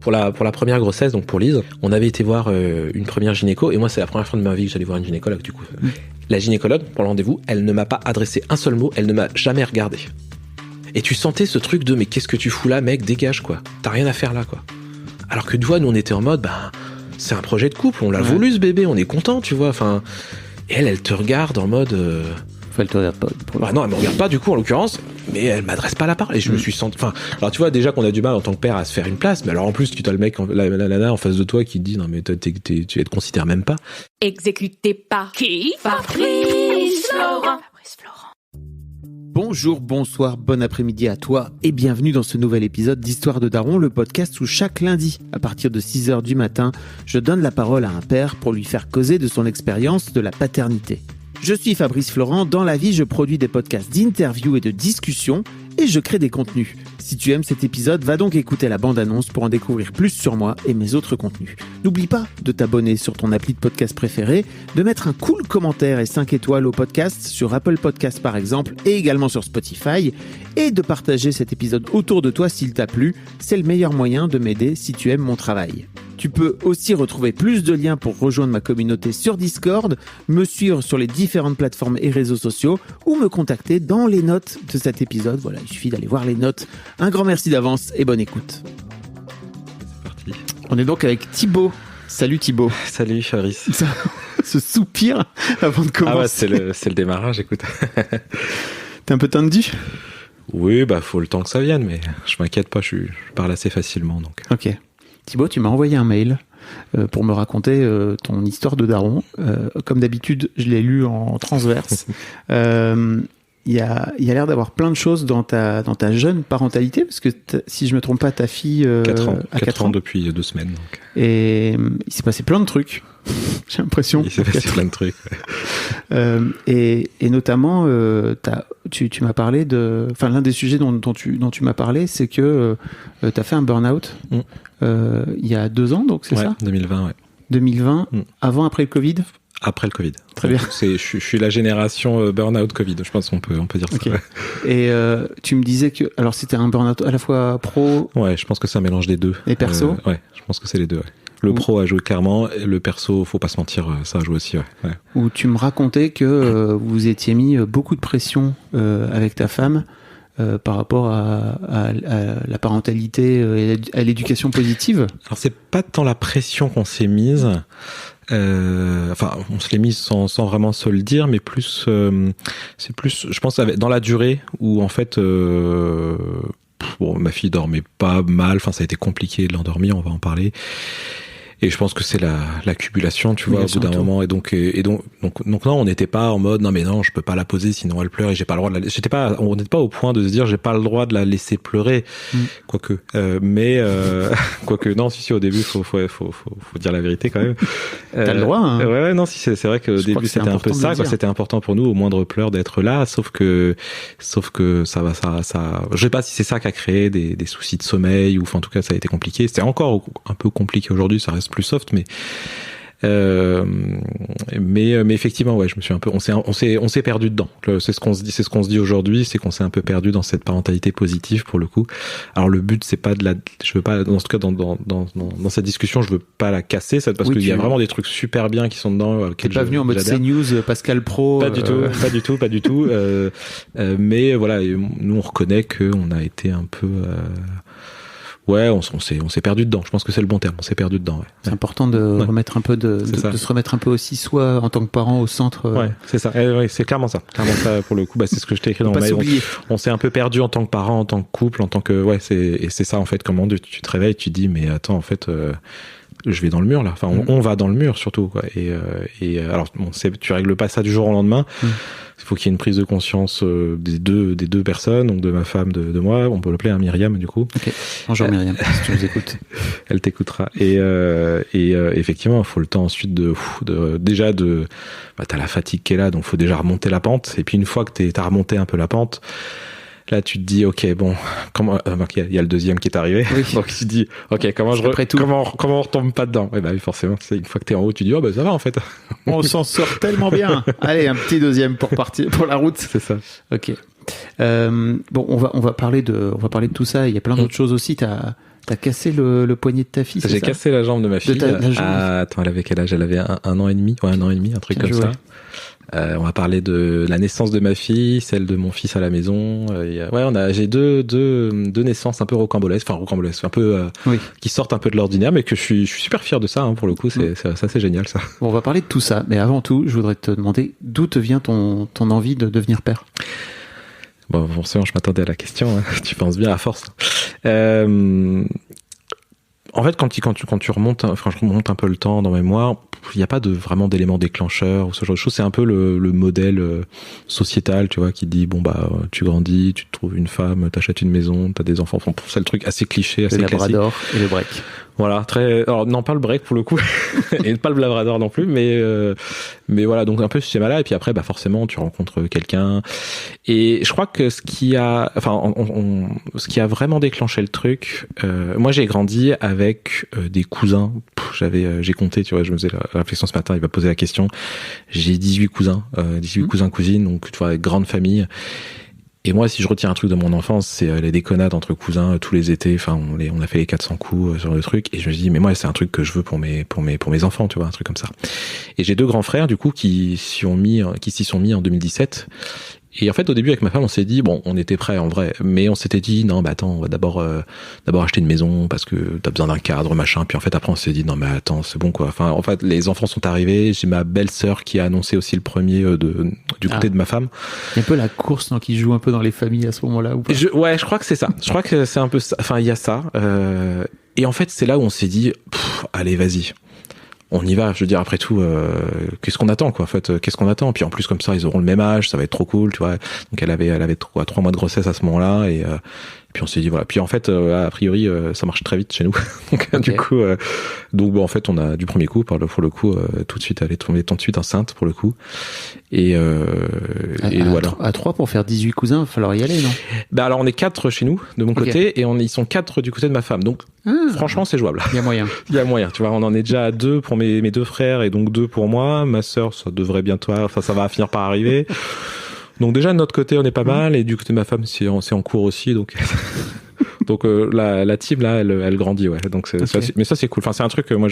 Pour la première grossesse, donc pour Lise, on avait été voir une première gynéco, et moi c'est la première fois de ma vie que j'allais voir une gynécologue du coup. La gynécologue, pour le rendez-vous, elle ne m'a pas adressé un seul mot, elle ne m'a jamais regardé. Et tu sentais ce truc de mais qu'est-ce que tu fous là mec, dégage quoi, t'as rien à faire là quoi. Alors que tu vois, nous on était en mode c'est un projet de couple, on l'a voulu ce bébé, on est content tu vois, enfin. Et elle te regarde en mode... Elle te regarde pas. Non, elle me regarde pas du coup en l'occurrence, mais elle m'adresse pas la parole. Et je me suis senti... Enfin, alors tu vois déjà qu'on a du mal en tant que père à se faire une place, mais alors en plus tu as le mec, la nana en face de toi qui te dit non mais tu te considères même pas. Exécuté par qui? Fabrice Florent. Bonjour, bonsoir, bon après-midi à toi et bienvenue dans ce nouvel épisode d'Histoire de Daron, le podcast où chaque lundi, à partir de 6h du matin, je donne la parole à un père pour lui faire causer de son expérience de la paternité. Je suis Fabrice Florent, dans la vie je produis des podcasts d'interviews et de discussions et je crée des contenus. Si tu aimes cet épisode, va donc écouter la bande-annonce pour en découvrir plus sur moi et mes autres contenus. N'oublie pas de t'abonner sur ton appli de podcast préféré, de mettre un cool commentaire et 5 étoiles au podcast sur Apple Podcasts par exemple et également sur Spotify et de partager cet épisode autour de toi s'il t'a plu. C'est le meilleur moyen de m'aider si tu aimes mon travail. Tu peux aussi retrouver plus de liens pour rejoindre ma communauté sur Discord, me suivre sur les différentes plateformes et réseaux sociaux ou me contacter dans les notes de cet épisode. Voilà, il suffit d'aller voir les notes. Un grand merci d'avance et bonne écoute. C'est parti. On est donc avec Thibaut. Salut Thibaut. Salut Fabrice. Ce soupir avant de commencer. Ah ouais, c'est le démarrage, écoute. T'es un peu tendu ? Oui, faut le temps que ça vienne, mais je m'inquiète pas, je parle assez facilement donc. Ok. Thibaut, tu m'as envoyé un mail pour me raconter ton histoire de daron. Comme d'habitude, je l'ai lu en transverse. Il y a l'air d'avoir plein de choses dans ta jeune parentalité, parce que si je me trompe pas, ta fille 4 ans depuis 2 semaines. Donc. Et il s'est passé plein de trucs. J'ai l'impression. Il s'est passé plein de trucs. Et notamment, tu m'as parlé de... Enfin, l'un des sujets dont tu m'as parlé, c'est que tu as fait un burn-out il y a 2 ans, donc c'est ça ? 2020, ouais. 2020, avant, après le Covid ? Après le Covid. Très bien. Je suis la génération burn-out Covid, je pense qu'on peut dire ça. Okay. Ouais. Et tu me disais que... Alors, c'était un burn-out à la fois pro... Ouais, je pense que c'est un mélange des deux. Et perso ? Ouais, je pense que c'est les deux, ouais. Le pro a joué clairement, et le perso, faut pas se mentir, ça a joué aussi, ouais. Où tu me racontais que vous étiez mis beaucoup de pression avec ta femme par rapport à la parentalité et à l'éducation positive. Alors c'est pas tant la pression qu'on s'est mise, on se l'est mise sans vraiment se le dire, mais plus c'est plus, je pense, dans la durée où en fait ma fille dormait pas mal, ça a été compliqué de l'endormir, on va en parler. Et je pense que c'est l'accumulation, tu vois, au bout d'un moment. Et donc non, on n'était pas en mode, non, je peux pas la poser, sinon elle pleure et j'ai pas le droit de la on n'était pas au point de se dire, j'ai pas le droit de la laisser pleurer. Quoique, non, si, au début, faut dire la vérité quand même. T'as le droit, hein. Ouais, non, si, c'est vrai qu'au début, c'était un peu ça, quoi. C'était important pour nous, au moindre pleur, d'être là, sauf que ça, je sais pas si c'est ça qui a créé des soucis de sommeil, ou en tout cas, ça a été compliqué. C'était encore un peu compliqué aujourd'hui, ça reste plus soft, mais effectivement, ouais, je me suis un peu, on s'est perdu dedans. C'est ce qu'on se dit aujourd'hui, c'est qu'on s'est un peu perdu dans cette parentalité positive pour le coup. Alors le but, c'est pas je veux pas, en tout cas dans cette discussion, je veux pas la casser, ça, parce qu'il y a vraiment des trucs super bien qui sont dedans. T'es pas venu en mode CNews, Pascal Pro. Pas du tout. Mais voilà, nous on reconnaît qu'on a été un peu ouais, on s'est perdu dedans. Je pense que c'est le bon terme. On s'est perdu dedans. Ouais. C'est important de remettre un peu de se remettre un peu aussi soi en tant que parent au centre. Ouais, c'est ça. Ouais, c'est clairement ça. Pour le coup, c'est ce que je t'ai écrit dans le mail. On s'est un peu perdu en tant que parent, en tant que couple, en tant que c'est ça en fait. Comment tu te réveilles, tu te dis mais attends en fait. Je vais dans le mur là. Enfin, on va dans le mur surtout quoi. Et alors tu règles pas ça du jour au lendemain. Il faut qu'il y ait une prise de conscience des deux personnes, donc de ma femme, de moi. On peut l'appeler Myriam du coup. Ok. Bonjour Myriam, si tu nous écoutes. Elle t'écoutera. Et effectivement, il faut le temps ensuite t'as la fatigue qui est là, donc faut déjà remonter la pente. Et puis une fois que t'as remonté un peu la pente, là tu te dis ok bon comment il y a le deuxième qui est arrivé, oui. Donc tu te dis ok comment on retombe pas dedans. Oui forcément c'est une fois que t'es en haut tu dis ça va en fait. On s'en sort tellement bien. Allez un petit deuxième pour partir pour la route. C'est ça. Ok. On va parler de tout ça. Il y a plein d'autres choses aussi. T'as cassé le poignet de ta fille, c'est ça? J'ai cassé la jambe de ma fille. Attends, elle avait quel âge? Elle avait un an et demi. Ouais, un an et demi, un truc comme ça. On va parler de la naissance de ma fille, celle de mon fils à la maison. J'ai deux naissances un peu rocambolesques, un peu qui sortent un peu de l'ordinaire, mais que je suis super fier de ça. Hein, pour le coup, c'est génial ça. Bon, on va parler de tout ça, mais avant tout, je voudrais te demander d'où te vient ton envie de devenir père. Bon, forcément, je m'attendais à la question. Hein. Tu penses bien à force. En fait, quand tu remontes, je remonte un peu le temps dans ma mémoire, il n'y a pas vraiment d'élément déclencheur ou ce genre de choses. C'est un peu le modèle sociétal, tu vois, qui dit tu grandis, tu te trouves une femme, t'achètes une maison, t'as des enfants. Enfin, c'est le truc assez cliché, assez classique. Le labrador et le break. Voilà, alors non, pas le break pour le coup, et pas le labrador non plus, mais voilà, donc un peu ce schéma-là. Et puis après, forcément, tu rencontres quelqu'un. Et je crois que ce qui a vraiment déclenché le truc, moi j'ai grandi avec des cousins. J'ai compté, tu vois, je me faisais la réflexion ce matin, il m'a posé la question. J'ai 18 cousins, 18 cousins, cousines, donc tu vois, grande famille. Et moi, si je retiens un truc de mon enfance, c'est les déconnades entre cousins tous les étés. Enfin, on a fait les 400 coups sur le truc. Et je me dis, mais moi, c'est un truc que je veux pour mes enfants, tu vois, un truc comme ça. Et j'ai deux grands frères, du coup, qui s'y sont mis en 2017. Et en fait, au début, avec ma femme, on s'est dit, on était prêts en vrai, mais on s'était dit, non, attends, on va d'abord acheter une maison parce que t'as besoin d'un cadre, machin. Puis en fait, après, on s'est dit, non, mais attends, c'est bon, quoi. Enfin, en fait, les enfants sont arrivés. J'ai ma belle-sœur qui a annoncé aussi le premier du côté de ma femme. Il y a un peu la course, non, qui joue un peu dans les familles à ce moment-là, ou pas? Je crois que c'est ça. Je crois que c'est un peu ça. Enfin, il y a ça. Et en fait, c'est là où on s'est dit, allez, vas-y. On y va, je veux dire, après tout, qu'est-ce qu'on attend, quoi, en fait, qu'est-ce qu'on attend? Puis en plus, comme ça, ils auront le même âge, ça va être trop cool, tu vois. Donc elle avait 3 mois de grossesse à ce moment-là, et puis on s'est dit, voilà. Puis en fait, a priori, ça marche très vite chez nous. Donc, okay. Du coup, en fait, on a du premier coup, pour le coup, tout de suite, elle est tombée tout de suite enceinte, pour le coup. Et voilà. À 3 pour faire 18 cousins, il va falloir y aller, non? Alors, on est 4 chez nous, de mon côté, et ils sont 4 du côté de ma femme. Donc, franchement, c'est jouable. Il y a moyen. Il y a moyen. Tu vois, on en est déjà à 2 pour mes 2 frères et donc 2 pour moi. Ma sœur, ça devrait bientôt, ça va finir par arriver. Donc déjà, de notre côté, on est pas mal, et du côté de ma femme, c'est en cours aussi, donc. Donc la team là, elle grandit, ouais. Donc mais ça c'est cool. Enfin, c'est un truc que moi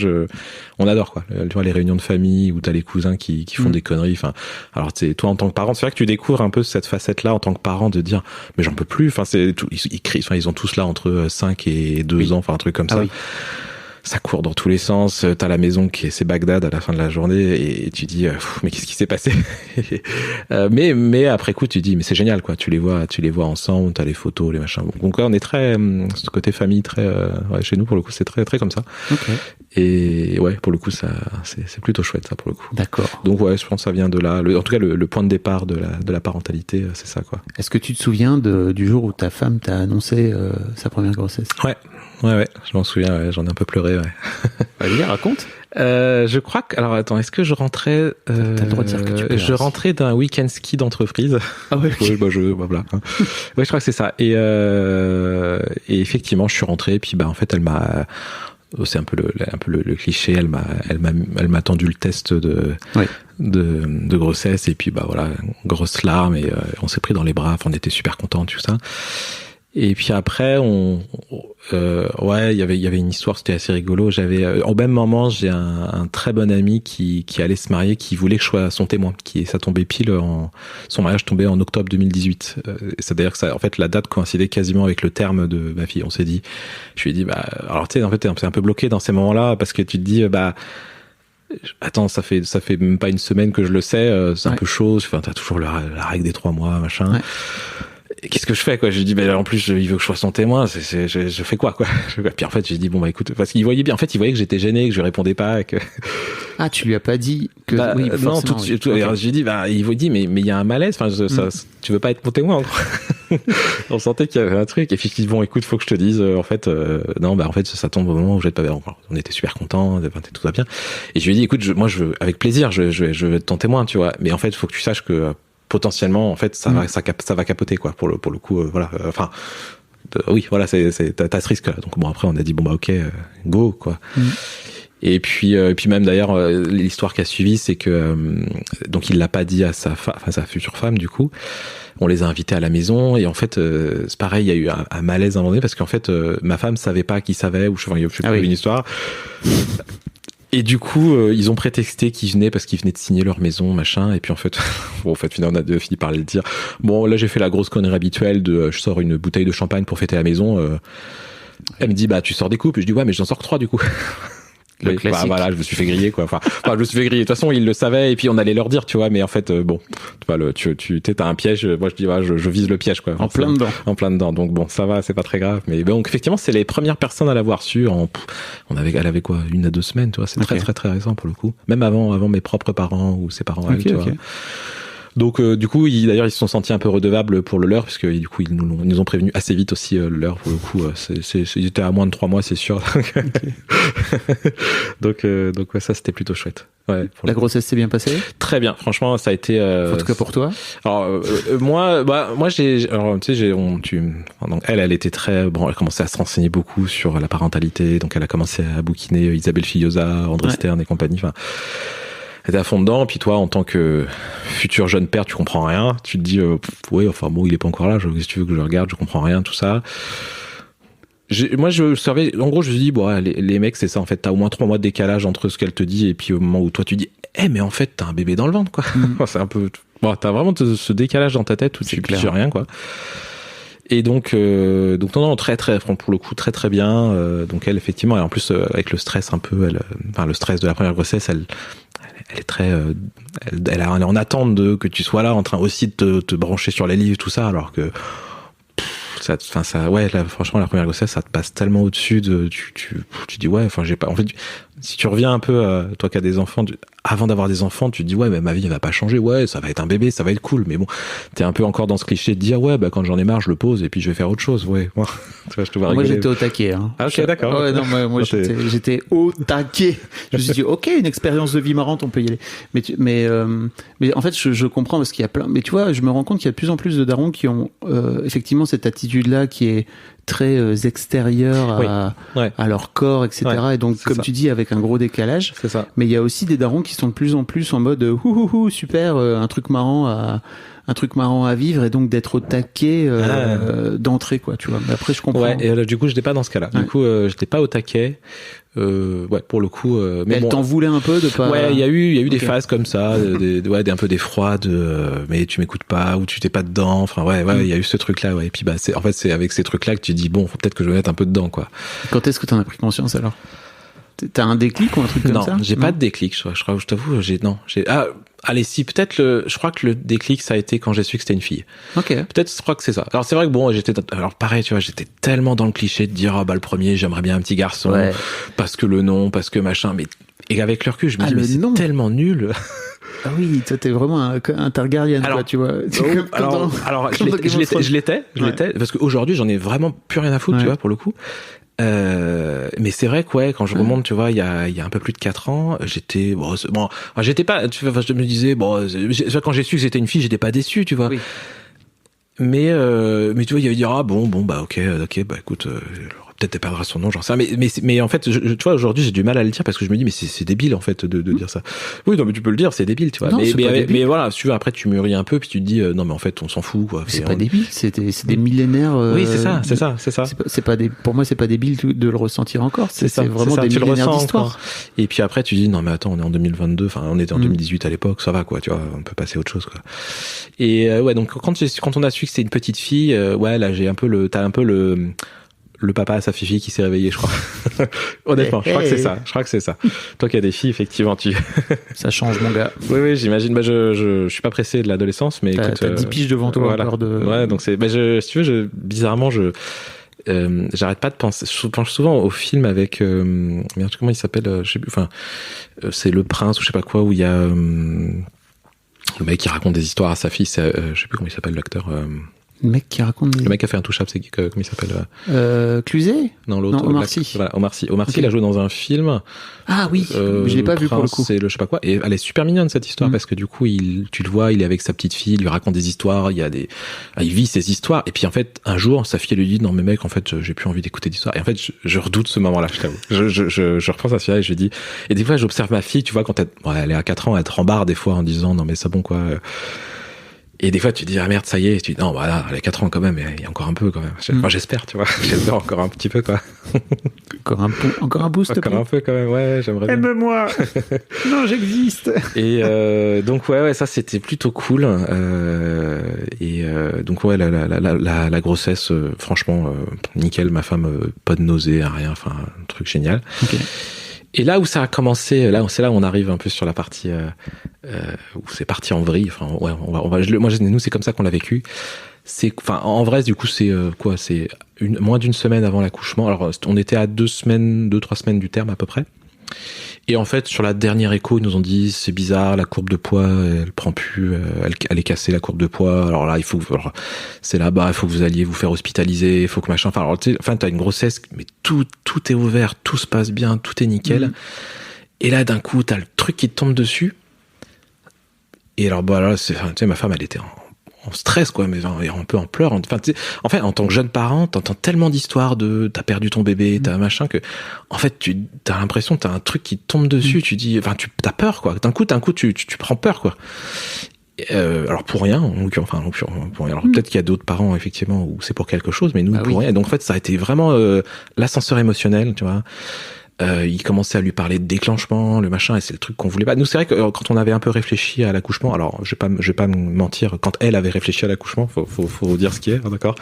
on adore, quoi. Tu vois, les réunions de famille où t'as les cousins qui font des conneries. Enfin, alors toi en tant que parent, c'est vrai que tu découvres un peu cette facette là en tant que parent de dire mais j'en peux plus. Enfin, c'est tout, ils crient. Enfin, ils ont tous là entre 5 et 2 ans, enfin un truc comme ça. Oui. Ça court dans tous les sens, t'as la maison c'est Bagdad à la fin de la journée et tu dis mais qu'est-ce qui s'est passé? mais après coup tu dis mais c'est génial, quoi, tu les vois ensemble, t'as les photos, les machins. Donc là on est très ce côté famille très chez nous pour le coup c'est très très comme ça. Okay. Et ouais, pour le coup ça c'est plutôt chouette, ça, pour le coup. D'accord. Donc ouais, je pense que ça vient de là, en tout cas le point de départ de la parentalité, c'est ça, quoi. Est-ce que tu te souviens du jour où ta femme t'a annoncé sa première grossesse? Ouais, je m'en souviens, ouais, j'en ai un peu pleuré, ouais. Vas-y, raconte. Je crois que, alors attends, est-ce que je rentrais, t'as le droit de dire que tu pleures. Je rentrais d'un week-end ski d'entreprise. Ah ouais, okay. Voilà. Ouais, je crois que c'est ça. Et effectivement, je suis rentré, puis en fait, elle m'a, c'est un peu le cliché, elle m'a tendu le test de grossesse, et puis voilà, grosse larme, et on s'est pris dans les bras, enfin, on était super contents, tout ça. Et puis après, il y avait une histoire, c'était assez rigolo. Au même moment, j'ai un très bon ami qui allait se marier, qui voulait que je sois son témoin. Ça tombait son mariage tombait en octobre 2018. C'est-à-dire que en fait, la date coïncidait quasiment avec le terme de ma fille. On s'est dit, je lui ai dit, alors tu sais, en fait, t'es un peu bloqué dans ces moments-là parce que tu te dis, attends, ça fait même pas une semaine que je le sais, c'est un peu chaud. Enfin, t'as toujours la règle des 3 mois, machin. Ouais. Qu'est-ce que je fais, quoi? Je lui dis, en plus, il veut que je sois son témoin, je fais quoi? Puis en fait, j'ai dit, écoute, parce qu'il voyait bien, en fait, il voyait que j'étais gêné, que je répondais pas, que... Ah, tu lui as pas dit que, oui, non, tout de suite. Okay. Alors, j'ai dit, il vous dit, mais il y a un malaise, enfin, tu veux pas être mon témoin, en gros. On sentait qu'il y avait un truc, et puis, il dit, écoute, faut que je te dise, en fait, en fait, ça tombe au moment où je vais pas bien. On était super contents, tout va bien. Et je lui ai dit, écoute, moi, avec plaisir, je veux être ton témoin, tu vois. Mais en fait, faut que tu saches que, potentiellement, en fait, ça va capoter, quoi, pour le coup, voilà. Enfin, oui, voilà, t'as ce risque-là. Donc après, on a dit, ok, go, quoi. Et puis même d'ailleurs, l'histoire qui a suivi, c'est que donc il l'a pas dit à sa future femme, du coup. On les a invités à la maison et en fait c'est pareil, il y a eu un malaise à un moment donné parce qu'en fait ma femme savait pas qu'il savait, ou je sais plus, une histoire. Et du coup, ils ont prétexté qu'ils venaient parce qu'ils venaient de signer leur maison, machin. Et puis en fait, finalement, on a fini par le dire. Bon, là, j'ai fait la grosse connerie habituelle de, je sors une bouteille de champagne pour fêter la maison. Elle me dit, bah, tu sors des coupes. Je dis, ouais, mais j'en sors 3 du coup. Le classique. Voilà, je me suis fait griller, quoi. Enfin, je me suis fait griller. De toute façon, ils le savaient, et puis on allait leur dire, tu vois. Mais en fait, bon, t'as un piège. Moi, je dis, ouais, je vise le piège, quoi. En plein dedans. En plein dedans. Donc bon, ça va, c'est pas très grave. Mais donc, effectivement, c'est les premières personnes à l'avoir su. Elle avait quoi, 1 à 2 semaines, tu vois. C'est très, très, très récent pour le coup. Même avant mes propres parents ou ses parents, tu vois. Donc du coup, d'ailleurs, ils se sont sentis un peu redevables pour le leur, parce que du coup, ils nous ont prévenu assez vite aussi le leur. Pour le coup, ils étaient à moins de 3 mois, c'est sûr. Donc ouais, ça c'était plutôt chouette. Ouais. La grossesse s'est bien passée ? Très bien, franchement, ça a été. En tout cas pour toi. Alors moi donc elle était très elle commençait à se renseigner beaucoup sur la parentalité, donc elle a commencé à bouquiner Isabelle Fillosa, André Stern et compagnie. Enfin. T'es à fond dedans, puis toi, en tant que futur jeune père, tu comprends rien. Tu te dis, ouais, enfin bon, il est pas encore là. Qu'est-ce que tu veux que je regarde ? Je comprends rien, tout ça. Moi, je savais. En gros, je me suis dit, bon, les mecs, c'est ça. En fait, t'as au moins 3 mois de décalage entre ce qu'elle te dit et puis au moment où toi tu dis, mais en fait, t'as un bébé dans le ventre, quoi. C'est un peu. Bon, t'as vraiment ce décalage dans ta tête où tu piges rien, quoi. Et donc non, très très, pour le coup, très très bien. Donc elle, effectivement, et en plus avec le stress un peu, le stress de la première grossesse, elle est très, elle est en attente que tu sois là, en train aussi de te brancher sur les livres, tout ça, alors que franchement, la première grossesse, ça te passe tellement au-dessus tu dis ouais, enfin j'ai pas, en fait, si tu reviens un peu, toi qui as des enfants, avant d'avoir des enfants, tu te dis ouais, mais ma vie elle va pas changer, ouais, ça va être un bébé, ça va être cool, mais bon, t'es un peu encore dans ce cliché de dire ouais, bah quand j'en ai marre, je le pose et puis je vais faire autre chose, ouais. Moi, tu vois, je te vois rigoler. Moi j'étais au taquet. Hein. Ah, ok, d'accord. Ouais, non, moi j'étais au taquet. Je me suis dit ok, une expérience de vie marrante, on peut y aller. Mais en fait, je comprends parce qu'il y a plein. Mais tu vois, je me rends compte qu'il y a de plus en plus de darons qui ont effectivement cette attitude-là qui est très extérieure à leur corps, etc. Ouais, et donc, comme tu dis, avec un gros décalage. C'est ça. Mais il y a aussi des darons qui sont de plus en plus en mode super, un truc marrant à vivre, et donc d'être au taquet d'entrée, quoi, tu vois. Mais après, je comprends. Ouais, et là, du coup, j'étais pas dans ce cas-là. Du coup, j'étais pas au taquet. Pour le coup, mais elle t'en voulait un peu de pas. Ouais, il y a eu des phases comme ça, un peu d'effroi, mais tu m'écoutes pas, ou tu t'es pas dedans. Enfin, il y a eu ce truc-là, ouais. Et puis, c'est avec ces trucs-là que tu dis, bon, faut peut-être que je me mette un peu dedans, quoi. Quand est-ce que t'en as pris conscience, alors? T'as un déclic ou un truc comme ça? Non, j'ai pas de déclic, je t'avoue, allez, si, peut-être je crois que le déclic, ça a été quand j'ai su que c'était une fille. Ok. Peut-être, je crois que c'est ça. Alors, c'est vrai que alors pareil, tu vois, j'étais tellement dans le cliché de dire, le premier, j'aimerais bien un petit garçon, parce que le nom, parce que machin, et avec le recul, je me dis, mais c'est tellement nul. Ah oui, toi, t'es vraiment un Targaryen, quoi, tu vois. Je l'étais, parce qu'aujourd'hui, j'en ai vraiment plus rien à foutre, tu vois, pour le coup. Mais c'est vrai que quand je remonte, tu vois, il y a un peu plus de 4 ans, j'étais pas, tu vois, je me disais quand j'ai su que c'était une fille, j'étais pas déçu, tu vois. Oui. Mais tu vois, il y avait dire ok, écoute, peut-être elle perdra son nom, j'en sais rien. Mais en fait, tu vois, aujourd'hui, j'ai du mal à le dire parce que je me dis, mais c'est débile, en fait, de dire ça. Oui, non, mais tu peux le dire, c'est débile, tu vois. Non, mais voilà, si tu veux, après, tu mûris un peu, puis tu te dis, non, mais en fait, on s'en fout, quoi. C'est pas débile, c'est des millénaires. Oui, c'est ça. C'est pas pour moi, c'est pas débile de le ressentir encore. C'est vraiment des millénaires d'histoire. Et puis après, tu dis, non, mais attends, on est en 2022, enfin, on était en 2018 à l'époque, ça va, quoi, tu vois, on peut passer à autre chose, quoi. Et donc, quand on a su que c'était une petite fille, là, t'as un peu le papa à sa fille qui s'est réveillé, je crois. Honnêtement, je crois que c'est ça. Toi qui as des filles, effectivement, ça change, mon gars. Oui, j'imagine. Je suis pas pressé de l'adolescence, mais écoute, t'as 10 piges devant toi, voilà. Ouais, donc c'est, si tu veux, bizarrement, j'arrête pas de penser. Je pense souvent au film avec, merde, comment il s'appelle, je sais plus, enfin, c'est Le Prince ou je sais pas quoi, où il y a, le mec qui raconte des histoires à sa fille, je sais plus comment il s'appelle, l'acteur, Le mec qui raconte Le mec qui a fait Intouchable, c'est comment il s'appelle Cluzet? Non, l'autre. Non, Omar Sy. Voilà, Omar Sy. Omar Sy, Ok. il a joué dans un film. Ah oui, je l'ai pas vu pour le coup. C'est le je sais pas quoi. Et elle est super mignonne cette histoire parce que du coup, tu le vois, il est avec sa petite fille, il lui raconte des histoires, il vit ses histoires. Et puis en fait, un jour, sa fille elle lui dit non mais mec, en fait, j'ai plus envie d'écouter d'histoires. Et en fait, je redoute ce moment-là, je t'avoue. Je repense à celui-là et je dis. Et des fois, j'observe ma fille, tu vois, quand elle est à 4 ans, elle te rembarre des fois en disant non mais c'est bon quoi. Et des fois, tu te dis, ah merde, ça y est. Et tu dis, non, voilà, elle a 4 ans quand même, il y a encore un peu quand même. Enfin, j'espère, tu vois. J'espère encore un petit peu, quoi. Encore un boost. Encore un peu quand même, ouais, j'aimerais bien. Aime-moi. Non, j'existe. Et donc, ouais, ça, c'était plutôt cool. Donc, ouais, la grossesse, franchement, nickel. Ma femme, pas de nausée, rien. Enfin, un truc génial. Ok. Et là où ça a commencé, c'est là où on arrive un peu sur la partie où c'est parti en vrille. Enfin, ouais, nous c'est comme ça qu'on l'a vécu. En vrai, du coup, c'est quoi ? C'est moins d'une semaine avant l'accouchement. Alors, on était à 2-3 semaines du terme à peu près. Et en fait, sur la dernière écho, ils nous ont dit c'est bizarre, la courbe de poids, elle prend plus, elle est cassée la courbe de poids. Alors là, il faut que vous alliez vous faire hospitaliser, il faut que machin. Enfin, t'as une grossesse, mais tout est ouvert, tout se passe bien, tout est nickel. Et là, d'un coup, t'as le truc qui te tombe dessus. Et alors, là, ma femme, elle était en stress, quoi, mais un peu en pleurs. Enfin, tu sais, en fait, en tant que jeune parent, t'entends tellement d'histoires t'as perdu ton bébé, t'as machin que, en fait, t'as l'impression que t'as un truc qui te tombe dessus, tu dis, enfin, t'as peur, quoi. D'un coup, tu prends peur, quoi. Alors pour rien, pour rien. Alors peut-être qu'il y a d'autres parents, effectivement, où c'est pour quelque chose, mais nous, pour rien. Donc, en fait, ça a été vraiment, l'ascenseur émotionnel, tu vois. Il commençait à lui parler de déclenchement, le machin, et c'est le truc qu'on voulait pas. Nous, c'est vrai que quand on avait un peu réfléchi à l'accouchement, alors je vais pas me mentir, quand elle avait réfléchi à l'accouchement, faut dire ce qui est, hein, d'accord.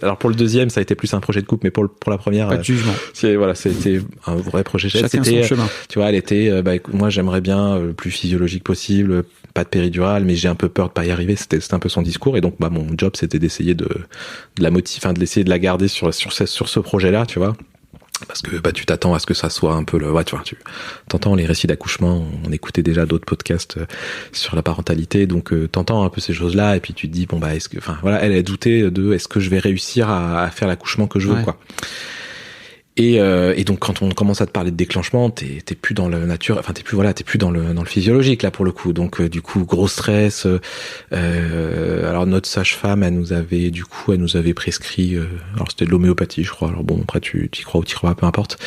Alors pour le deuxième, ça a été plus un projet de couple, mais pour la première, pas de jugement. C'était un vrai projet. Chacun son chemin. Tu vois, elle était, moi j'aimerais bien le plus physiologique possible, pas de péridurale, mais j'ai un peu peur de pas y arriver. C'était un peu son discours, et donc mon job c'était d'essayer de l'essayer de la garder sur ce projet-là, tu vois. Parce que tu t'attends à ce que ça soit un peu tu vois, tu t'entends les récits d'accouchement, on écoutait déjà d'autres podcasts sur la parentalité, donc t'entends un peu ces choses-là, et puis tu te dis elle a douté de est-ce que je vais réussir à faire l'accouchement que je veux, quoi. Et donc quand on commence à te parler de déclenchement, t'es plus dans le nature, enfin t'es plus dans le physiologique là pour le coup. Donc du coup gros stress. Alors notre sage-femme, elle nous avait prescrit, alors c'était de l'homéopathie je crois. Alors bon après tu t'y crois ou t'y crois pas, peu importe.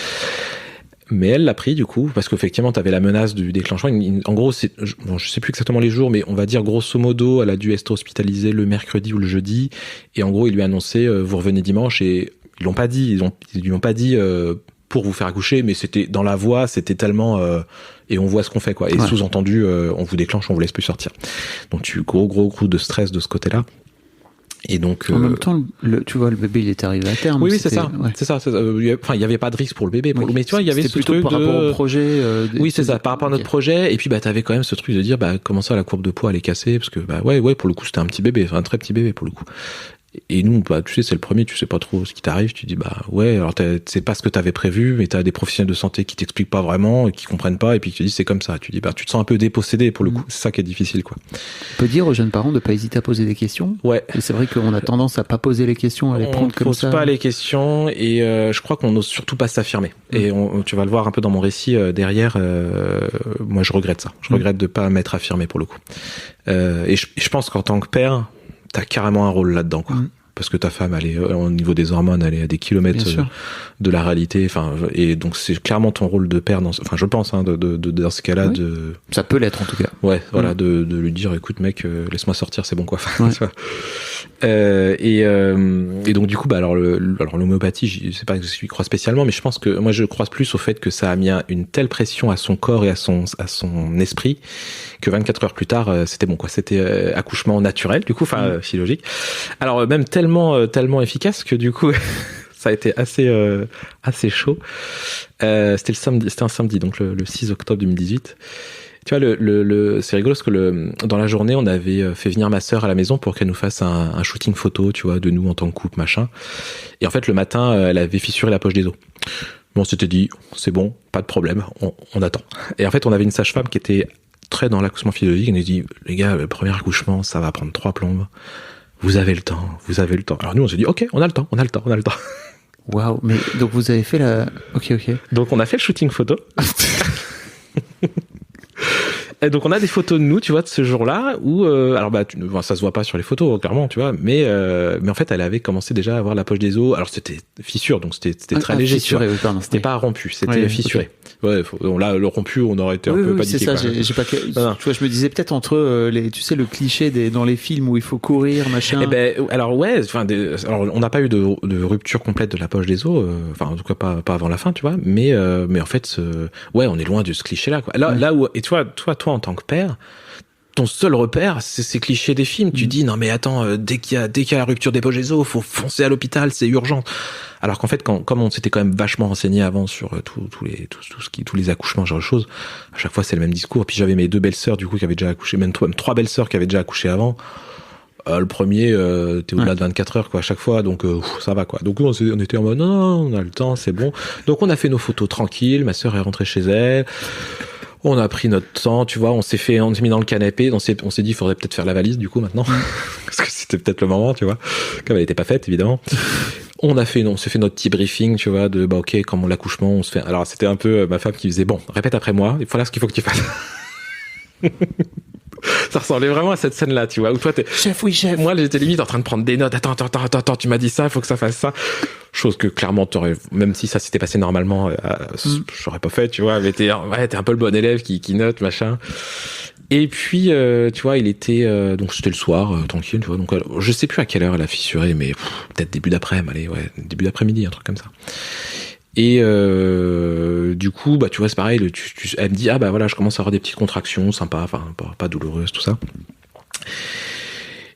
Mais elle l'a pris du coup parce qu'effectivement t'avais la menace du déclenchement. En gros je sais plus exactement les jours, mais on va dire grosso modo elle a dû être hospitalisée le mercredi ou le jeudi. Et en gros il lui a annoncé vous revenez dimanche, et ils l'ont pas dit, ils lui ont pas dit pour vous faire accoucher, mais c'était dans la voix, c'était tellement et on voit ce qu'on fait, quoi. Et sous-entendu, on vous déclenche, on vous laisse plus sortir. Donc gros coup de stress de ce côté-là. Et donc en même temps, tu vois, le bébé il est arrivé à terme. Oui, c'est ça. Ouais. C'est ça. Enfin, il y avait pas de risque pour le bébé, mais tu vois, il y avait ce plutôt truc par rapport au projet. Oui, c'est ça, par rapport à notre projet. Et puis t'avais quand même ce truc de dire comment ça la courbe de poids elle est cassée, parce que pour le coup c'était un petit bébé, un très petit bébé pour le coup. Et nous, tu sais, c'est le premier, tu sais pas trop ce qui t'arrive, tu dis, alors c'est pas ce que t'avais prévu, mais t'as des professionnels de santé qui t'expliquent pas vraiment, et qui comprennent pas, et puis qui te disent, c'est comme ça. Tu dis, tu te sens un peu dépossédé, pour le coup. C'est ça qui est difficile, quoi. On peut dire aux jeunes parents de pas hésiter à poser des questions. Ouais. Et c'est vrai qu'on a tendance à pas poser les questions, à les prendre comme ça. On pose pas les questions, et je crois qu'on n'ose surtout pas s'affirmer. Et tu vas le voir un peu dans mon récit derrière, moi je regrette ça. Je regrette de pas m'être affirmé, pour le coup. Et je pense qu'en tant que père, t'as carrément un rôle là-dedans, quoi. Parce que ta femme, elle est, au niveau des hormones, elle est à des kilomètres de la réalité. Enfin, et donc c'est clairement ton rôle de père je pense, hein, dans ce cas-là, ça peut l'être en tout cas. Ouais, voilà, de lui dire, écoute, mec, laisse-moi sortir, c'est bon, quoi. Et donc du coup, alors l'homéopathie, je sais pas que je crois spécialement, mais je pense que moi je crois plus au fait que ça a mis une telle pression à son corps et à son esprit que 24 heures plus tard, c'était bon, quoi. C'était accouchement naturel, du coup, physiologique. Alors même tellement efficace que du coup ça a été assez chaud. C'était un samedi, donc le 6 octobre 2018. Tu vois, c'est rigolo parce que dans la journée, on avait fait venir ma sœur à la maison pour qu'elle nous fasse un shooting photo, tu vois, de nous en tant que couple, machin. Et en fait, le matin, elle avait fissuré la poche des os. Bon, on s'était dit, c'est bon, pas de problème, on attend. Et en fait, on avait une sage-femme qui était très dans l'accouchement physiologique. Elle nous dit, les gars, le premier accouchement, ça va prendre 3 plombes. vous avez le temps. Alors nous, on s'est dit, ok, on a le temps. Waouh, mais donc vous avez fait la... Ok. Donc on a fait le shooting photo. Et donc on a des photos de nous, tu vois, de ce jour-là où alors ça se voit pas sur les photos clairement, tu vois, mais en fait elle avait commencé déjà à avoir la poche des os. Alors c'était fissure, donc c'était très léger, fissuré, tu vois. C'était pas rompu, c'était fissuré. Okay. Ouais, là le rompu, on aurait été un peu paniqué. C'est ça, j'ai pas. Tu vois, je me disais peut-être entre tu sais le cliché dans les films où il faut courir, machin. Alors ouais, alors on n'a pas eu de rupture complète de la poche des os, en tout cas pas avant la fin, tu vois, mais en fait on est loin de ce cliché-là, quoi. Là où et toi en tant que père, ton seul repère, c'est ces clichés des films. Tu dis non mais attends, dès qu'il y a la rupture des poches des os, faut foncer à l'hôpital, c'est urgent. Alors qu'en fait, comme on s'était quand même vachement renseigné avant sur tous les accouchements, genre de choses, à chaque fois c'est le même discours. Puis j'avais mes 2 belles-sœurs du coup qui avaient déjà accouché, même 3 belles-sœurs qui avaient déjà accouché avant. Le premier, t'es au-delà de 24 heures quoi à chaque fois, donc ça va quoi. Donc on était en mode non, on a le temps, c'est bon. Donc on a fait nos photos tranquilles. Ma sœur est rentrée chez elle. On a pris notre temps, tu vois, on s'est mis dans le canapé, on s'est dit, il faudrait peut-être faire la valise, du coup, maintenant. Parce que c'était peut-être le moment, tu vois. Comme elle était pas faite, évidemment. On s'est fait notre petit briefing, tu vois, de, ok, comme l'accouchement, on se fait, alors c'était un peu ma femme qui disait, bon, répète après moi, voilà ce qu'il faut que tu fasses. Ça ressemblait vraiment à cette scène-là, tu vois, où toi chef, oui, chef. Moi, j'étais limite en train de prendre des notes. Attends, tu m'as dit ça, il faut que ça fasse ça. Chose que clairement même si ça s'était passé normalement, j'aurais pas fait, tu vois. Mais t'es un peu le bon élève qui note, machin. Et puis, tu vois, il était, donc c'était le soir, tranquille, tu vois. Donc, je sais plus à quelle heure elle a fissuré, mais peut-être début d'après-midi, un truc comme ça. Et du coup, tu vois, c'est pareil. Elle me dit, voilà, je commence à avoir des petites contractions, sympa, enfin pas douloureuses, tout ça.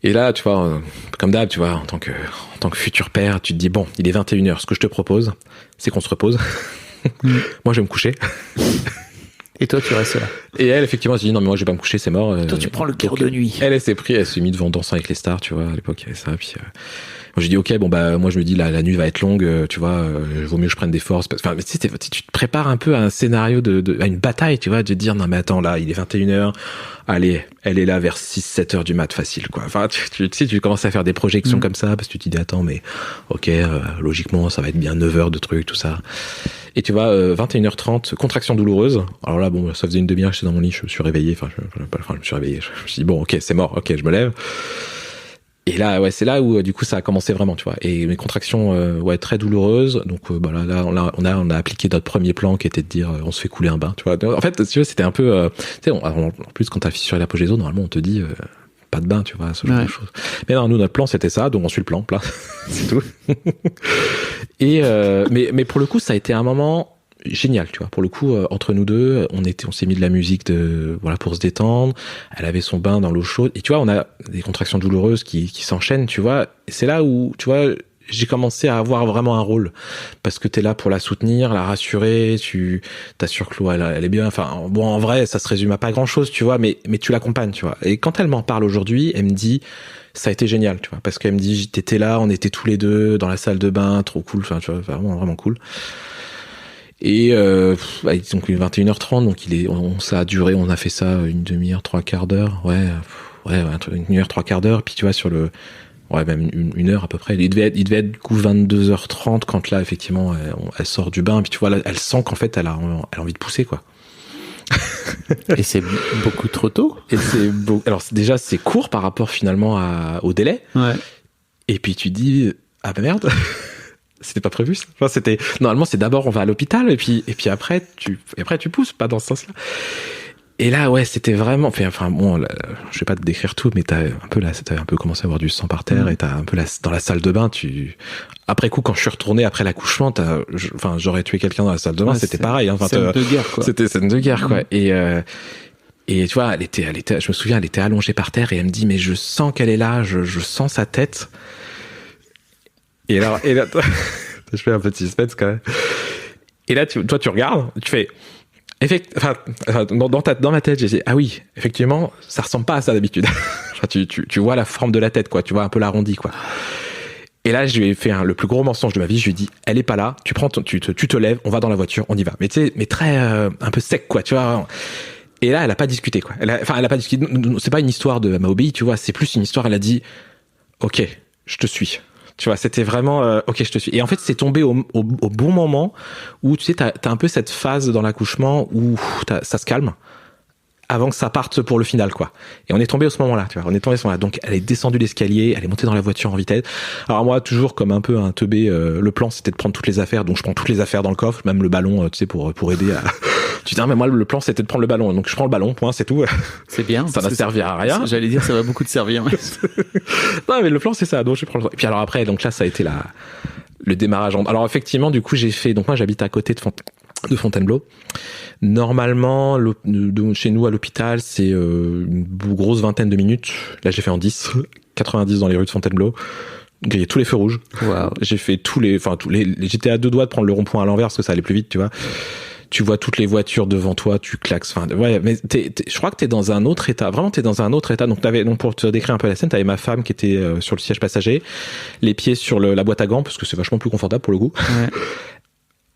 Et là, tu vois, comme d'hab, tu vois, en tant que futur père, tu te dis, bon, il est 21h. Ce que je te propose, c'est qu'on se repose. Moi, je vais me coucher. Et toi, tu restes là. Et elle, effectivement, elle se dit, non, mais moi, je vais pas me coucher, c'est mort. Toi, tu prends le cœur de nuit. Elle s'est mis devant Dansant avec les stars, tu vois, à l'époque, il y avait ça, puis moi, j'ai dit, ok, moi, je me dis, la nuit va être longue, tu vois, vaut mieux que je prenne des forces. Enfin, mais tu te prépares un peu à un scénario à une bataille, tu vois, de dire, non, mais attends, là, il est 21h. Allez, elle est là vers 6-7 heures du mat, facile, quoi. Enfin, tu commences à faire des projections comme ça, parce que tu te dis, attends, mais, ok, logiquement, ça va être bien 9 heures de trucs, tout ça. Et tu vois, 21h30, contraction douloureuse. Alors là, bon, ça faisait une demi-heure que j'étais dans mon lit, je me suis réveillé, je me suis réveillé. Je me suis dit, bon, ok, c'est mort, ok, je me lève. Et là, c'est là où du coup ça a commencé vraiment, tu vois. Et mes contractions, très douloureuses. Donc, là, on a appliqué notre premier plan qui était de dire, on se fait couler un bain, tu vois. En fait, tu vois, c'était un peu, tu sais, en plus quand t'as fissuré la poche des os, normalement on te dit, pas de bain, tu vois, ce genre de choses. Mais non, nous notre plan c'était ça, donc on suit le plan, c'est tout. Et mais pour le coup, ça a été un moment génial, tu vois. Pour le coup, entre nous deux, on s'est mis de la musique pour se détendre. Elle avait son bain dans l'eau chaude. Et tu vois, on a des contractions douloureuses qui s'enchaînent, tu vois. Et c'est là où, tu vois, j'ai commencé à avoir vraiment un rôle. Parce que t'es là pour la soutenir, la rassurer, tu t'assures que l'eau, elle est bien. Enfin, bon, en vrai, ça se résume à pas grand chose, tu vois, mais tu l'accompagnes, tu vois. Et quand elle m'en parle aujourd'hui, elle me dit, ça a été génial, tu vois. Parce qu'elle me dit, t'étais là, on était tous les deux dans la salle de bain, trop cool. Enfin, tu vois, vraiment, vraiment cool. Et donc 21h30, donc ça a duré, on a fait ça une demi-heure, 3/4 d'heure, une demi-heure, 3/4 d'heure, puis tu vois même une heure à peu près. Il devait être du coup 22h30 quand là effectivement elle sort du bain, puis tu vois là, elle sent qu'en fait elle a envie de pousser, quoi. Et c'est beaucoup trop tôt. Et alors déjà c'est court par rapport finalement au délai. Ouais. Et puis tu dis merde. C'était pas prévu ça. Enfin, normalement c'est d'abord on va à l'hôpital et puis après tu pousses, pas dans ce sens-là. Et là c'était vraiment, enfin bon, là, je vais pas te décrire tout, mais t'avais un peu commencé à avoir du sang par terre et t'as un peu dans la salle de bain, après coup quand je suis retourné après l'accouchement, j'aurais tué quelqu'un dans la salle de bain, c'était pareil, hein. Scène de guerre, quoi. C'était scène de guerre, quoi. Et tu vois, elle était, je me souviens, elle était allongée par terre et elle me dit, mais je sens qu'elle est là, je sens sa tête. Et là, je fais un petit suspense quand même. Et là, toi, tu regardes, tu fais, dans ma tête, j'ai dit, ah oui, effectivement, ça ressemble pas à ça d'habitude. tu vois la forme de la tête, quoi. Tu vois un peu l'arrondi, quoi. Et là, je lui ai fait le plus gros mensonge de ma vie. Je lui ai dit, elle est pas là. Tu te lèves, on va dans la voiture, on y va. Mais tu sais, très, un peu sec, quoi. Tu vois. Et là, elle a pas discuté, quoi. Elle a pas discuté. C'est pas une histoire de elle m'a obéi, tu vois. C'est plus une histoire, elle a dit, ok, je te suis. Tu vois, c'était vraiment ok, je te suis. Et en fait, c'est tombé au bon moment où tu sais, t'as un peu cette phase dans l'accouchement où ça se calme avant que ça parte pour le final, quoi. Et on est tombé à ce moment-là, tu vois. On est tombé à ce moment-là. Donc, elle est descendue l'escalier, elle est montée dans la voiture en vitesse. Alors moi, toujours comme un peu un teubé, le plan, c'était de prendre toutes les affaires. Donc, je prends toutes les affaires dans le coffre, même le ballon, tu sais, pour aider à... Tu dis, mais moi, le plan, c'était de prendre le ballon. Donc, je prends le ballon, point, c'est tout. C'est bien. Ça va servir à rien. J'allais dire, ça va beaucoup te servir. Non, mais le plan, c'est ça. Donc, je prends le... Et puis alors après, donc là, ça a été le démarrage. Alors, effectivement, du coup, j'ai fait... Donc, moi, j'habite à côté de Fontainebleau. Normalement, chez nous à l'hôpital, c'est une grosse vingtaine de minutes. Là, j'ai fait en 10, 90 dans les rues de Fontainebleau. Grillé tous les feux rouges. Wow. J'ai fait j'étais à 2 doigts de prendre le rond-point à l'envers parce que ça allait plus vite, tu vois. Tu vois toutes les voitures devant toi, tu klaxes. Enfin, ouais, mais je crois que t'es dans un autre état. Vraiment, t'es dans un autre état. Donc, pour te décrire un peu la scène, t'avais ma femme qui était sur le siège passager, les pieds sur la boîte à gants parce que c'est vachement plus confortable pour le coup. Ouais.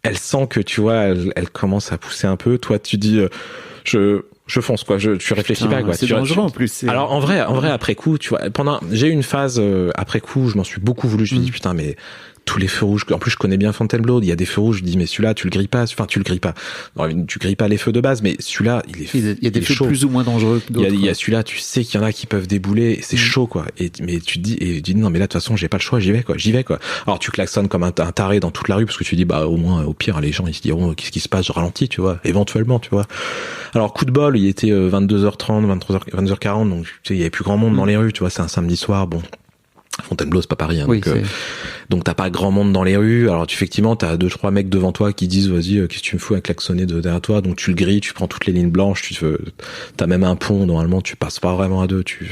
Elle sent que, tu vois, elle commence à pousser un peu. Toi, tu dis, je fonce, quoi. Tu réfléchis pas, quoi. C'est dangereux, en plus. Alors, en vrai, après coup, tu vois, j'ai eu une phase, après coup, je m'en suis beaucoup voulu. Je me dis, putain, mais tous les feux rouges, en plus, je connais bien Fontainebleau. Il y a des feux rouges. Je dis, mais celui-là, tu le grilles pas. Enfin, tu le grilles pas. Non, tu grilles pas les feux de base, mais celui-là, il y a des feux chaud. Plus ou moins dangereux que d'autres. Il y a celui-là, tu sais qu'il y en a qui peuvent débouler. C'est chaud, quoi. Mais tu te dis, non, mais là, de toute façon, j'ai pas le choix. J'y vais, quoi. Alors, tu klaxonnes comme un taré dans toute la rue parce que tu dis, bah, au moins, au pire, les gens, ils se diront, qu'est-ce qui se passe? Je ralentis, tu vois. Éventuellement, tu vois. Alors, coup de bol, il était 22h30, 22h40. Donc, tu sais, il y avait plus grand monde dans les rues, tu vois. C'est un samedi soir. Bon. Fontainebleau, c'est pas Paris, hein, oui, donc t'as pas grand monde dans les rues. Alors effectivement, t'as 2-3 mecs devant toi qui disent, vas-y, qu'est-ce que tu me fous à klaxonner derrière toi? Donc tu le grilles, tu prends toutes les lignes blanches, t'as même un pont, normalement, tu passes pas vraiment à deux, tu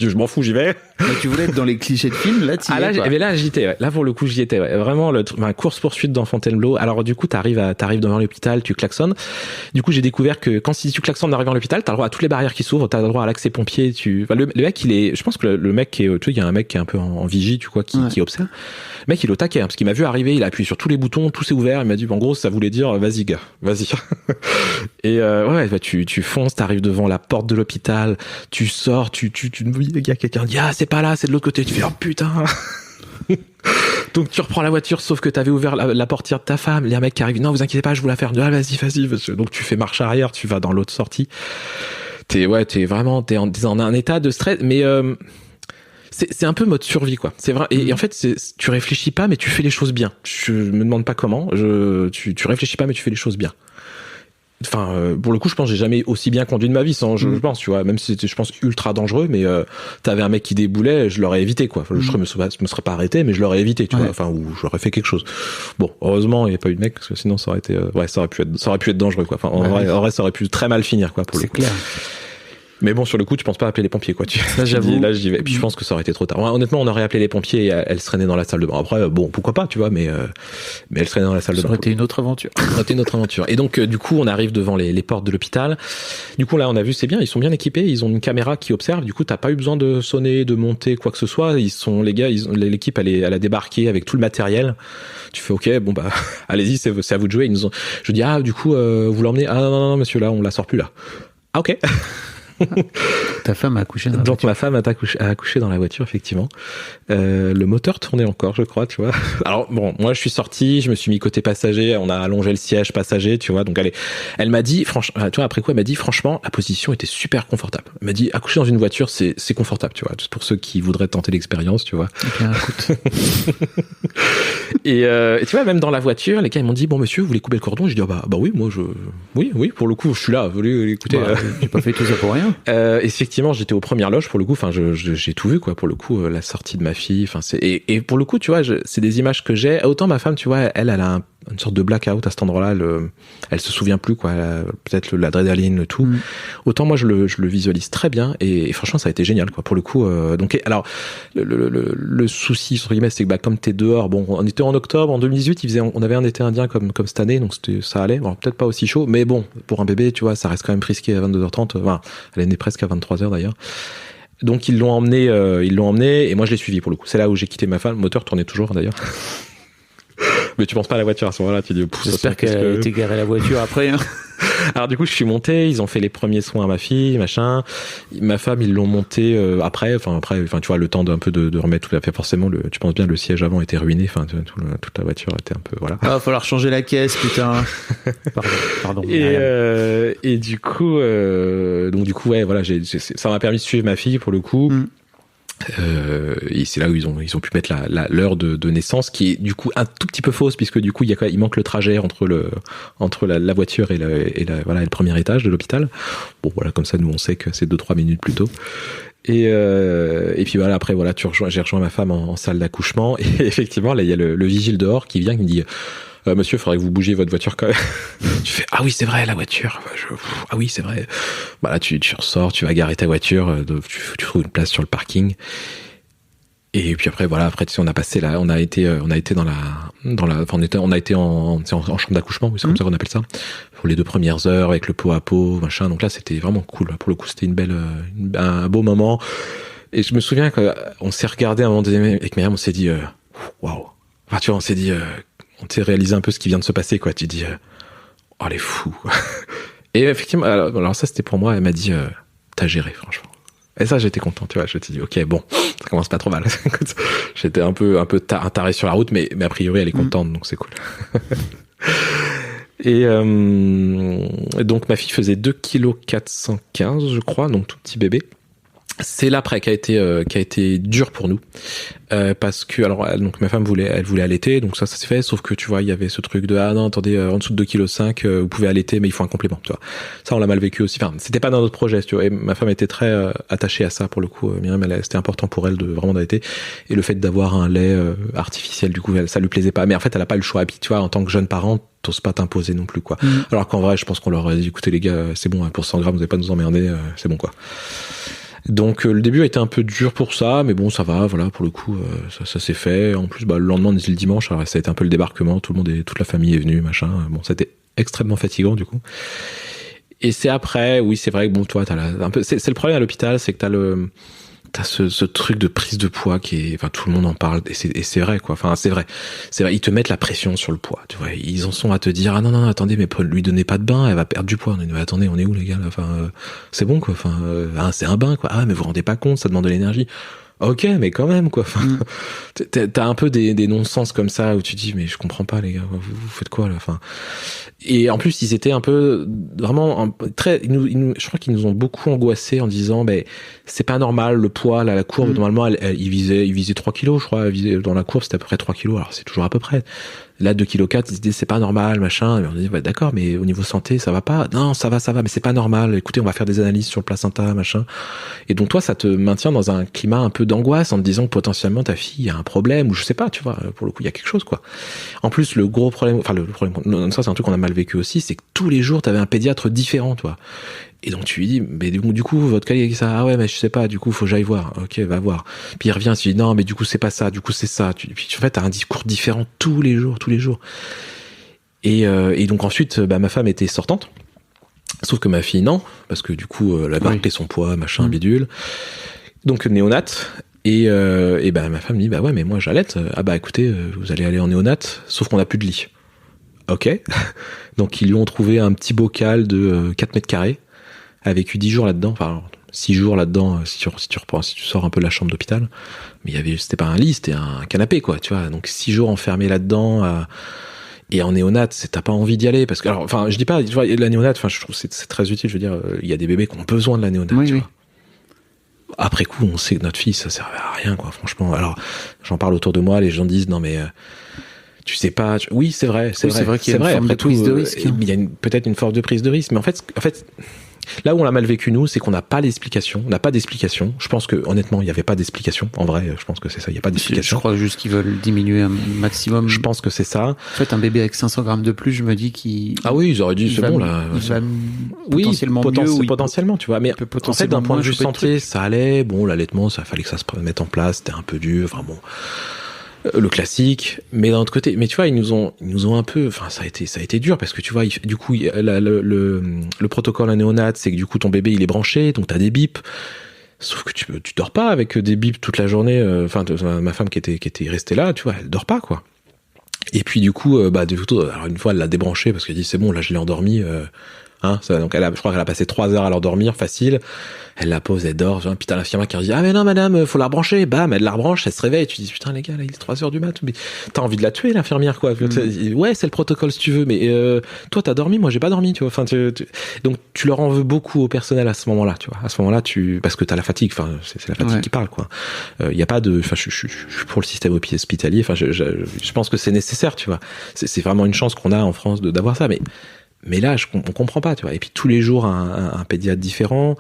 dis, je m'en fous, j'y vais. Mais tu voulais être dans les clichés de films, là, là, j'y étais, ouais. Là, pour le coup, j'y étais, ouais. Vraiment, course-poursuite dans Fontainebleau. Alors, du coup, t'arrives devant l'hôpital, tu klaxonnes. Du coup, j'ai découvert que si tu klaxonnes en arrivant à l'hôpital, t'as le droit à toutes les barrières qui s'ouvrent, t'as le droit à l'accès pompier, le mec, je pense que le mec qui est, tu sais, il y a un mec qui est un peu en vigie, tu vois, qui observe. Le mec, il est au taquet, hein, parce qu'il m'a vu arriver, il a appuyé sur tous les boutons, tout s'est ouvert, il m'a dit, en gros, ça voulait dire, vas-y, gars, vas-y. Et, tu fonces, t'arrives devant la porte de l'hôpital, tu sors, il y a quelqu'un dit, c'est pas là, c'est de l'autre côté. Tu fais, oh putain. Donc tu reprends la voiture, sauf que t'avais ouvert la portière de ta femme. Il y a un mec qui arrive, non, vous inquiétez pas, je vous la ferme. Vas-y. Donc tu fais marche arrière, tu vas dans l'autre sortie. T'es en un état de stress, mais c'est un peu mode survie, quoi. C'est vrai. Et en fait, tu réfléchis pas, mais tu fais les choses bien. Je me demande pas comment. Tu réfléchis pas, mais tu fais les choses bien. Enfin, pour le coup, je pense que j'ai jamais aussi bien conduit de ma vie, je pense, tu vois, même si c'était, je pense, ultra dangereux, mais t'avais un mec qui déboulait, je l'aurais évité, quoi. Enfin, je me serais pas arrêté, mais je l'aurais évité, tu vois. Enfin, ou j'aurais fait quelque chose. Bon, heureusement, il n'y a pas eu de mec, parce que sinon, ça aurait pu être dangereux, quoi. Enfin, en vrai, ça aurait pu très mal finir, quoi, pour le coup. C'est clair. Mais bon, sur le coup, tu penses pas appeler les pompiers, quoi. Là, j'avoue. Là, j'y vais. Et puis, je pense que ça aurait été trop tard. Honnêtement, on aurait appelé les pompiers et elle serait née dans la salle de bain. Après, bon, pourquoi pas, tu vois, mais elle serait née dans la salle de bain. Ça aurait été une autre aventure. Et donc, du coup, on arrive devant les portes de l'hôpital. Du coup, là, on a vu, c'est bien, ils sont bien équipés. Ils ont une caméra qui observe. Du coup, t'as pas eu besoin de sonner, de monter, quoi que ce soit. L'équipe, elle a débarqué avec tout le matériel. Tu fais, ok, bon, bah, allez-y, c'est à vous de jouer. Je dis, du coup, vous l'emmenez? Ah, non, monsieur, là, on la sort plus, là. Ah, ok. Ta femme a accouché dans la voiture. Donc ma femme a accouché dans la voiture, effectivement. Le moteur tournait encore, je crois, tu vois. Alors bon, moi je suis sorti, je me suis mis côté passager, on a allongé le siège passager, tu vois. Donc elle m'a dit, franchement, tu vois, après quoi, elle m'a dit, franchement, la position était super confortable. Elle m'a dit, accoucher dans une voiture, c'est confortable, tu vois. Juste pour ceux qui voudraient tenter l'expérience, tu vois. Ok, écoute. Et tu vois, même dans la voiture, les gars ils m'ont dit, bon monsieur, vous voulez couper le cordon? J'ai dit, bah oui, moi oui, pour le coup, je suis là, vous voulez écouter. J'ai pas fait tout ça pour rien. Effectivement, j'étais aux premières loges pour le coup. Enfin, j'ai tout vu, quoi. Pour le coup, la sortie de ma fille. Enfin, et pour le coup, tu vois, c'est des images que j'ai. Autant ma femme, tu vois, elle a une sorte de blackout à cet endroit-là. Elle se souvient plus, quoi. Peut-être l'adrénaline, le tout. Autant moi, je le visualise très bien. Et franchement, ça a été génial, quoi. Pour le coup, donc alors le souci entre guillemets, c'est que comme t'es dehors. Bon, on était en octobre, en 2018, on avait un été indien comme cette année, donc ça allait. Bon, peut-être pas aussi chaud, mais bon, pour un bébé, tu vois, ça reste quand même risqué à 22h30. Enfin, elle est née presque à 23h d'ailleurs. Donc ils l'ont emmené, et moi je l'ai suivi pour le coup. C'est là où j'ai quitté ma femme. Le moteur tournait toujours d'ailleurs. Mais tu penses pas à la voiture à ce moment-là, tu dis. J'espère qu'elle a été garée la voiture après. Hein. Alors du coup, je suis monté, ils ont fait les premiers soins à ma fille, machin. Ma femme, ils l'ont monté après, tu vois, le temps de remettre tout à fait. Forcément, tu penses bien, le siège avant était ruiné, toute la voiture était un peu, voilà. Ah, va falloir changer la caisse, putain. Pardon. Et du coup, ouais, voilà, ça m'a permis de suivre ma fille pour le coup. Et c'est là où ils ont pu mettre l'heure de naissance, qui est du coup un tout petit peu fausse, puisque du coup il manque le trajet entre la voiture et le premier étage de l'hôpital. Bon voilà, comme ça nous on sait que c'est 2-3 minutes plus tôt. Et puis voilà, après voilà, j'ai rejoint ma femme en salle d'accouchement, et effectivement là il y a le vigile dehors qui vient, qui me dit monsieur, il faudrait que vous bougiez votre voiture quand même. Tu fais, ah oui, c'est vrai, la voiture. Ah oui, c'est vrai. Voilà, tu ressors, tu vas garer ta voiture, tu trouves une place sur le parking. Et puis après, voilà, tu sais, on a passé là, on a été en chambre d'accouchement, oui, c'est comme ça qu'on appelle ça. Pour les 2 premières heures, avec le pot à pot, machin. Donc là, c'était vraiment cool. Pour le coup, c'était un beau moment. Et je me souviens qu'on s'est regardé à un moment donné avec Myriam, on s'est dit, waouh. Enfin, tu vois, on s'est dit, on s'est réalisé un peu ce qui vient de se passer, quoi. Tu dis, oh, les fous. Et effectivement, alors ça, c'était pour moi, elle m'a dit, t'as géré, franchement. Et ça, j'étais content, tu vois. Je me suis dit, ok, bon, ça commence pas trop mal. J'étais un peu un taré sur la route, mais a priori, elle est contente, donc c'est cool. Et donc, ma fille faisait 2,415 kg, je crois, donc tout petit bébé. C'est l'après qui a été dur pour nous, parce que donc ma femme voulait allaiter, donc ça s'est fait, sauf que tu vois il y avait ce truc de non attendez, en dessous de 2,5 kg vous pouvez allaiter, mais il faut un complément, tu vois. Ça on l'a mal vécu aussi, enfin c'était pas dans notre projet, tu vois, et ma femme était très attachée à ça pour le coup. Myriam, c'était important pour elle de vraiment d'allaiter, et le fait d'avoir un lait artificiel, du coup ça lui plaisait pas, mais en fait elle a pas le choix, et puis tu vois, en tant que jeune parent t'oses pas t'imposer non plus, quoi. Alors qu'en vrai je pense qu'on leur aurait dit, écoutez les gars, c'est bon, pour 100 grammes vous allez pas nous emmerder, c'est bon, quoi. Donc le début a été un peu dur pour ça, mais bon ça va, voilà, pour le coup ça s'est fait. En plus le lendemain on était le dimanche, alors ça a été un peu le débarquement, toute la famille est venue, machin. Bon, c'était extrêmement fatigant du coup. Et c'est après, oui c'est vrai que bon toi c'est le problème à l'hôpital, c'est que t'as ce truc de prise de poids tout le monde en parle, et c'est vrai, quoi. Enfin, c'est vrai. Ils te mettent la pression sur le poids, tu vois. Ils en sont à te dire, ah non, attendez, mais lui donnez pas de bain, elle va perdre du poids. Mais attendez, on est où, les gars, là? Enfin, c'est bon, quoi. Enfin, c'est un bain, quoi. Ah, mais vous vous rendez pas compte, ça demande de l'énergie. Ok, mais quand même, quoi. Enfin, t'as un peu des non-sens comme ça où tu dis, mais je comprends pas, les gars, vous faites quoi, là? Enfin, et en plus, ils étaient un peu, vraiment, je crois qu'ils nous ont beaucoup angoissés en disant, c'est pas normal, le poids, là, la courbe, normalement, il visait 3 kilos, je crois, dans la courbe, c'était à peu près 3 kilos, alors c'est toujours à peu près. Là, 2,4 kg, ils se disaient, c'est pas normal, machin. Et on dit, d'accord, mais au niveau santé, ça va pas? Non, ça va, mais c'est pas normal. Écoutez, on va faire des analyses sur le placenta, machin. Et donc, toi, ça te maintient dans un climat un peu d'angoisse en te disant que potentiellement ta fille a un problème, ou je sais pas, tu vois, pour le coup, il y a quelque chose, quoi. En plus, le problème, ça, c'est un truc qu'on a mal vécu aussi, c'est que tous les jours, t'avais un pédiatre différent, toi. Et donc tu lui dis, mais du coup votre collègue ça, ah ouais mais je sais pas, du coup faut que j'aille voir. Ok, va voir. Puis il revient, il dit non mais du coup c'est pas ça, du coup c'est ça. Puis en fait t'as un discours différent tous les jours. Et donc ensuite ma femme était sortante, sauf que ma fille non, parce que du coup elle avait rappelé son poids, machin, bidule. Donc néonate. Et ma femme dit ouais mais moi j'allaite. Ah écoutez, vous allez aller en néonate, sauf qu'on a plus de lit. Ok. Donc ils lui ont trouvé un petit bocal de 4 mètres carrés avec 10 jours là-dedans, enfin 6 jours là-dedans si tu sors un peu de la chambre d'hôpital, mais c'était pas un lit, c'était un canapé, quoi, tu vois. Donc 6 jours enfermés là-dedans, et en néonate, t'as pas envie d'y aller, parce que alors enfin je dis pas, tu vois, la néonate, enfin je trouve c'est très utile, je veux dire, il y a des bébés qui ont besoin de la néonate, tu vois. Après coup, on sait que notre fille ça servait à rien, quoi, franchement. Alors j'en parle autour de moi, les gens disent non mais tu sais pas, oui c'est vrai qu'il y a une forme de prise de risque. Il y a peut-être une forme de prise de risque, mais en fait là où on l'a mal vécu nous, c'est qu'on n'a pas d'explication. Je pense que honnêtement, il n'y avait pas d'explication. En vrai, je pense que c'est ça. Il n'y a pas d'explication. Je crois juste qu'ils veulent diminuer un maximum. Je pense que c'est ça. En fait, un bébé avec 500 grammes de plus, je me dis qu'il. Ah oui, ils auraient dit c'est bon là. Potentiellement, tu vois. Mais en fait, d'un point de vue santé, ça allait. Bon, l'allaitement, ça fallait que ça se mette en place. C'était un peu dur. Enfin bon. Le classique, mais d'un autre côté, mais tu vois, ils nous ont un peu, enfin, ça a été dur parce que tu vois, du coup, le protocole à néonate, c'est que du coup, ton bébé, il est branché, donc t'as des bips. Sauf que tu dors pas avec des bips toute la journée. Enfin, ma femme qui était restée là, tu vois, elle dort pas, quoi. Et puis, du coup, alors une fois, elle l'a débranché parce qu'elle dit, c'est bon, là, je l'ai endormi, Hein, ça, donc je crois qu'elle a passé 3 heures à l'endormir, facile. Elle la pose, elle dort. Puis t'as l'infirmière qui dit, ah mais non madame, faut la rebrancher. Bam, elle la rebranche, elle se réveille. Tu dis, putain les gars, là il est 3 heures du mat. Mais t'as envie de la tuer l'infirmière quoi. Ouais, c'est le protocole si tu veux, mais toi t'as dormi, moi j'ai pas dormi, tu vois. Enfin, donc tu leur en veux beaucoup au personnel à ce moment-là, tu vois. À ce moment-là, parce que t'as la fatigue. Enfin, c'est la fatigue qui parle quoi. Il y a pas de, enfin, je suis pour le système hospitalier. Enfin, je pense que c'est nécessaire, tu vois. C'est vraiment une chance qu'on a en France d'avoir ça, mais là, on comprend pas, tu vois. Et puis tous les jours, un pédiatre différent.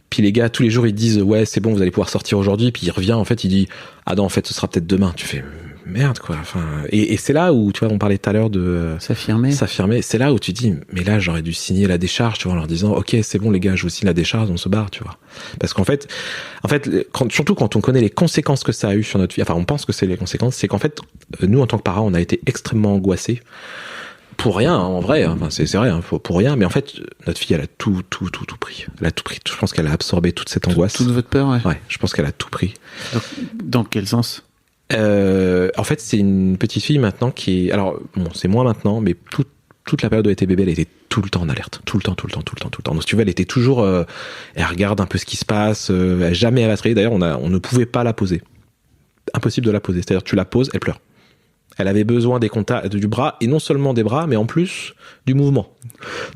Puis les gars, tous les jours, ils disent, ouais, c'est bon, vous allez pouvoir sortir aujourd'hui. Puis il revient, en fait, il dit, ah non, en fait, ce sera peut-être demain. Tu fais, merde, quoi. Enfin, et c'est là où, tu vois, on parlait tout à l'heure de s'affirmer. C'est là où tu dis, mais là, j'aurais dû signer la décharge, tu vois, en leur disant, ok, c'est bon, les gars, je vous signe la décharge, on se barre, tu vois. Parce qu'en fait, surtout quand on connaît les conséquences que ça a eu sur notre vie, enfin, on pense que c'est les conséquences, c'est qu'en fait, nous, en tant que parents, on a été extrêmement angoissés. Pour rien, en vrai, enfin, c'est vrai, hein, pour rien, mais en fait, notre fille, elle a tout pris. Elle a tout pris. Je pense qu'elle a absorbé toute cette angoisse. Toute votre peur, ouais. Ouais, je pense qu'elle a tout pris. Dans quel sens? En fait, c'est une petite fille maintenant qui est, alors, bon, c'est moins maintenant, mais toute la période où elle était bébé, elle était tout le temps en alerte. Tout le temps. Donc, si tu veux, elle était toujours, elle regarde un peu ce qui se passe, jamais elle a trahir. D'ailleurs, on ne pouvait pas la poser. Impossible de la poser. C'est-à-dire, tu la poses, elle pleure. Elle avait besoin des contacts du bras, et non seulement des bras, mais en plus du mouvement.